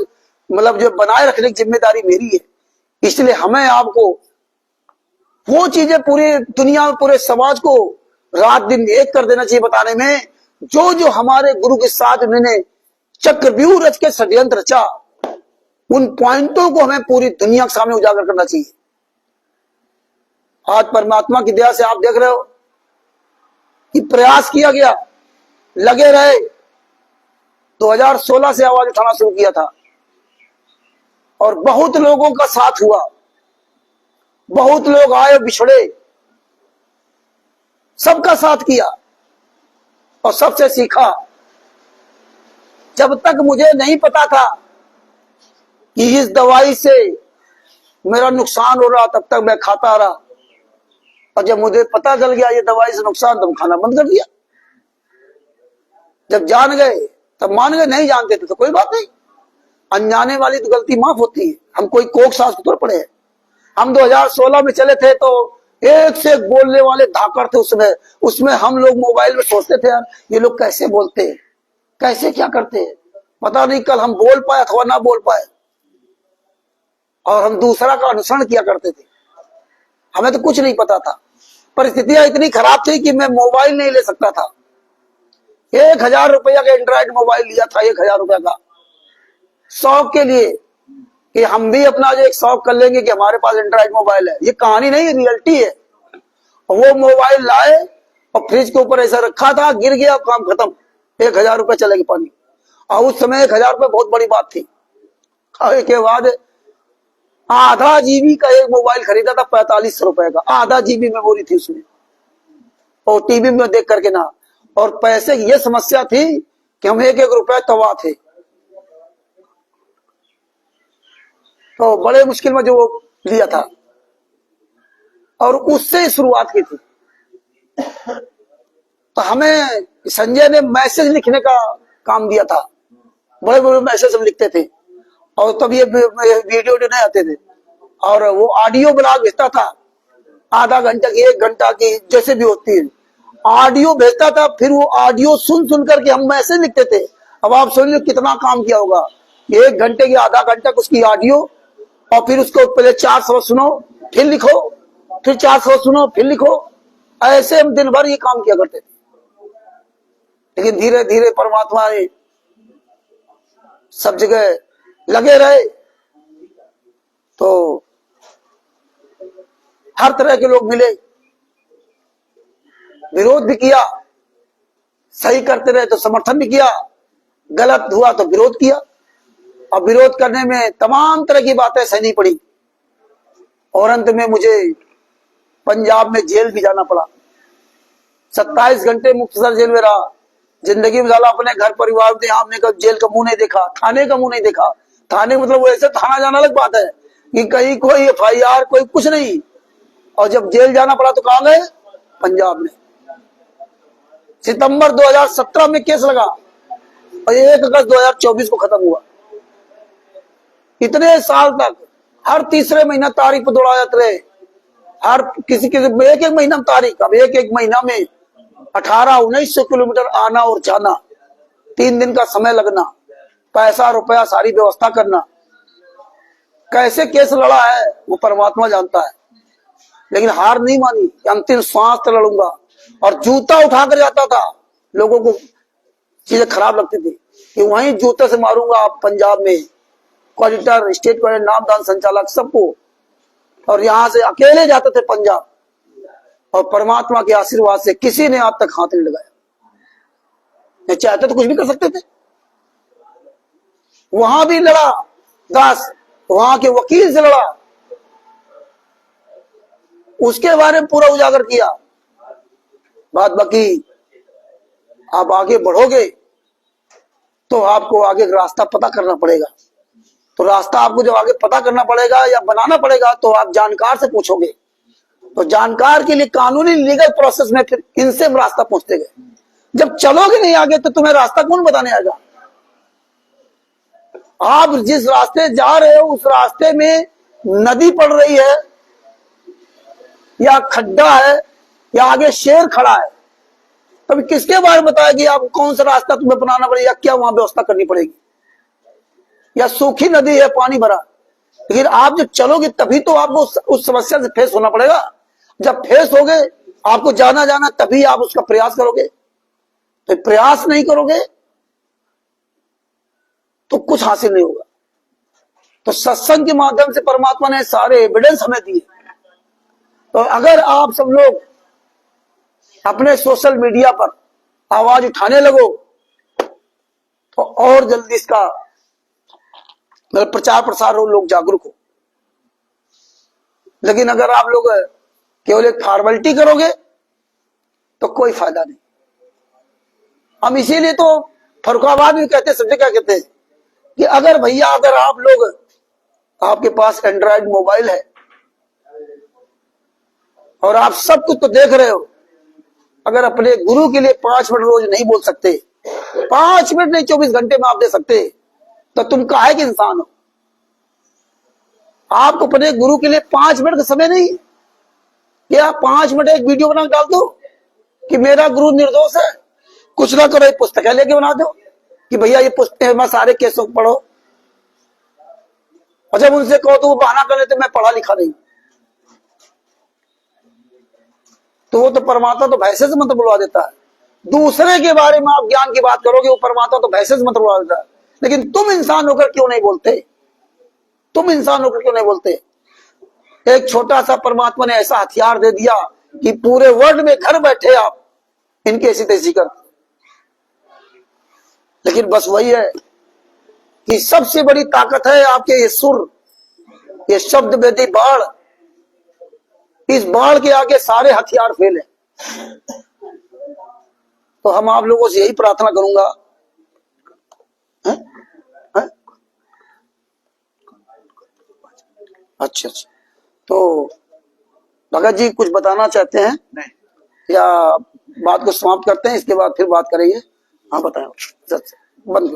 मतलब जो बनाए रखने की जिम्मेदारी मेरी है। इसलिए हमें आपको वो चीजें पूरी दुनिया में पूरे समाज को रात दिन एक कर देना चाहिए बताने में, जो जो हमारे गुरु के साथ उन्होंने चक्रव्यूह रच के षड्यंत्र रचा, उन पॉइंटों को हमें पूरी दुनिया के सामने उजागर करना चाहिए। आज परमात्मा की दया से आप देख रहे हो कि प्रयास किया गया, लगे रहे। 2016 से आवाज उठाना शुरू किया था और बहुत लोगों का साथ हुआ, बहुत लोग आए बिछड़े, सबका साथ किया और सबसे सीखा। जब तक मुझे नहीं पता था कि इस दवाई से मेरा नुकसान हो रहा, तब तक मैं खाता रहा, और जब मुझे पता चल गया ये दवाई से नुकसान, तो खाना बंद कर दिया। जब जान गए तब मान गए, नहीं जानते थे तो कोई बात नहीं, अनजाने वाली तो गलती माफ होती है। हम कोई कोक सास को थोड़ा पड़े हैं। हम 2016 में चले थे तो एक से एक बोलने वाले धाकड़ थे उसमें हम लोग मोबाइल में सोचते थे यार ये लोग कैसे बोलते हैं, कैसे क्या करते हैं, पता नहीं कल हम बोल पाए अथवा ना बोल पाए। और हम दूसरा का अनुसरण किया करते थे, हमें तो कुछ नहीं पता था। परिस्थितियां इतनी खराब थी कि मैं मोबाइल नहीं ले सकता था। 1000 रुपया का एंड्रॉइड मोबाइल लिया था, 1000 रुपया का, शौक के लिए कि हम भी अपना जो एक शौक कर लेंगे कि हमारे पास एंड्रॉइड मोबाइल है। ये कहानी नहीं, रियलिटी है। वो मोबाइल लाए और फ्रिज के ऊपर ऐसा रखा था, गिर गया, काम खत्म, 1000 रुपये चले गए पानी। और उस समय 1000 रुपये बहुत बड़ी बात थी। खाने के बाद आधा जीबी का एक मोबाइल खरीदा था 45 रुपए का, आधा जीबी मेमोरी थी उसमें, और टीवी में देख करके ना। और पैसे की ये समस्या थी कि हम 1-1 रुपए तवा थे, तो बड़े मुश्किल में जो लिया था और उससे शुरुआत की थी। तो हमें संजय ने मैसेज लिखने का काम दिया था, बड़े बड़े मैसेज हम लिखते थे, और तब ये वीडियो नहीं आते थे, और वो ऑडियो ब्लॉग भेजता था, आधा घंटा की 1 घंटा की जैसे भी होती है, ऑडियो भेजता था। फिर वो ऑडियो सुन सुन करके हम मैसेज लिखते थे। अब आप सोच लो कितना काम किया होगा, 1 घंटे की आधा घंटा उसकी ऑडियो, और फिर उसको पहले 4 शब्द सुनो फिर लिखो, फिर 4 शब्द सुनो फिर लिखो। ऐसे हम दिन भर ये काम किया करते थे। लेकिन धीरे धीरे परमात्मा ने सब जगह लगे रहे, तो हर तरह के लोग मिले, विरोध भी किया, सही करते रहे तो समर्थन भी किया, गलत हुआ तो विरोध किया। और विरोध करने में तमाम तरह की बातें सहनी पड़ी, और अंत में मुझे पंजाब में जेल भी जाना पड़ा। 27 घंटे मुक्तसर जेल में रहा। जिंदगी में साला अपने घर परिवार में हमने कभी जेल का मुंह नहीं देखा, थाने का मुंह नहीं देखा। थाने मतलब वो ऐसे थाना जाना अलग बात है कि कहीं कोई FIR कोई कुछ नहीं। और जब जेल जाना पड़ा तो कहां गए? पंजाब में। सितंबर 2017 में केस लगा और 1 अगस्त 2024 को खत्म हुआ। इतने साल तक हर तीसरे महीना तारीख पर दौड़ा जाते रहे, हर किसी 1-1 महीना में तारीख। अब 1-1 महीना में 1800-1900 किलोमीटर आना और जाना, 3 दिन का समय लगना, पैसा रुपया सारी व्यवस्था करना। कैसे केस लड़ा है वो परमात्मा जानता है, लेकिन हार नहीं मानी, अंतिम श्वास तक लड़ूंगा। और जूता उठाकर जाता था, लोगों को चीजें खराब लगती थी कि वहीं जूते से मारूंगा पंजाब में, ऑडिटर, स्टेट को, नामदान संचालक, सबको। और यहां से अकेले जाते थे पंजाब, और परमात्मा के आशीर्वाद से किसी ने आज तक हाथ नहीं लगाया। नहीं चाहते तो कुछ भी कर सकते थे। वहां भी लड़ा दास, वहां के वकील से लड़ा, उसके बारे में पूरा उजागर किया। बात बाकी आप आगे बढ़ोगे तो आपको आगे रास्ता पता करना पड़ेगा। तो रास्ता आपको जब आगे पता करना पड़ेगा या बनाना पड़ेगा तो आप जानकार से पूछोगे। तो जानकार के लिए कानूनी लीगल प्रोसेस में फिर इनसे रास्ता पूछते गए। जब चलोगे नहीं आगे तो तुम्हें रास्ता कौन बताने आएगा? आप जिस रास्ते जा रहे हो उस रास्ते में नदी पड़ रही है, या खड्डा है या आगे शेर खड़ा है, तभी किसके बारे में बताया कि आप कौन सा रास्ता तुम्हें अपनाना पड़ेगा, क्या वहां व्यवस्था करनी पड़ेगी। या सूखी नदी है, पानी भरा, लेकिन आप जब चलोगे तभी तो आपको उस समस्या से फेस होना पड़ेगा। जब फेस होगे, आपको जाना जाना, तभी आप उसका प्रयास करोगे। तो प्रयास नहीं करोगे तो कुछ हासिल नहीं होगा। तो सत्संग के माध्यम से परमात्मा ने सारे एविडेंस हमें दिए। तो अगर आप सब लोग अपने सोशल मीडिया पर आवाज उठाने लगो तो और जल्दी इसका मतलब प्रचार प्रसार हो, लोग जागरूक हो। लेकिन अगर आप लोग केवल एक फॉर्मेलिटी करोगे तो कोई फायदा नहीं। हम इसीलिए तो फर्रुखाबाद में कहते हैं, सब जगह कहते हैं कि अगर भैया अगर आप लोग, आपके पास एंड्रॉइड मोबाइल है और आप सब कुछ तो देख रहे हो, अगर अपने गुरु के लिए 5 मिनट रोज नहीं बोल सकते, 5 मिनट नहीं 24 घंटे में आप दे सकते, तो तुम काहे के इंसान हो। आपको अपने गुरु के लिए 5 मिनट का समय नहीं कि आप 5 मिनट एक वीडियो बना डाल दो कि मेरा गुरु निर्दोष है, कुछ ना करो, एक पुस्तक लेके बना दो कि भैया ये पुस्तक में सारे केसों को पढ़ो। और जब उनसे कहो तो वो बहाना कर लेते मैं पढ़ा लिखा नहीं, तो वो तो परमात्मा तो भैंसे से मंत्र बुलवा देता है। दूसरे के बारे में आप ज्ञान की बात करोगे, वो परमात्मा तो भैंसे से मंत्र बुलवा देता है। लेकिन तुम इंसान होकर क्यों नहीं बोलते, तुम इंसान होकर क्यों नहीं बोलते। एक छोटा सा परमात्मा ने ऐसा हथियार दे दिया कि पूरे वर्ल्ड में घर बैठे आप इनकी ऐसी तैसी करते। लेकिन बस वही है कि सबसे बड़ी ताकत है आपके ये सुर, ये शब्द वेदी बाढ़। इस बाढ़ के आगे सारे हथियार फेल हैं। तो हम आप लोगों से यही प्रार्थना करूंगा, है? है? अच्छा, तो भगत जी कुछ बताना चाहते हैं नहीं, या बात को समाप्त करते हैं, इसके बाद फिर बात करेंगे। हाँ बताएं, बंद।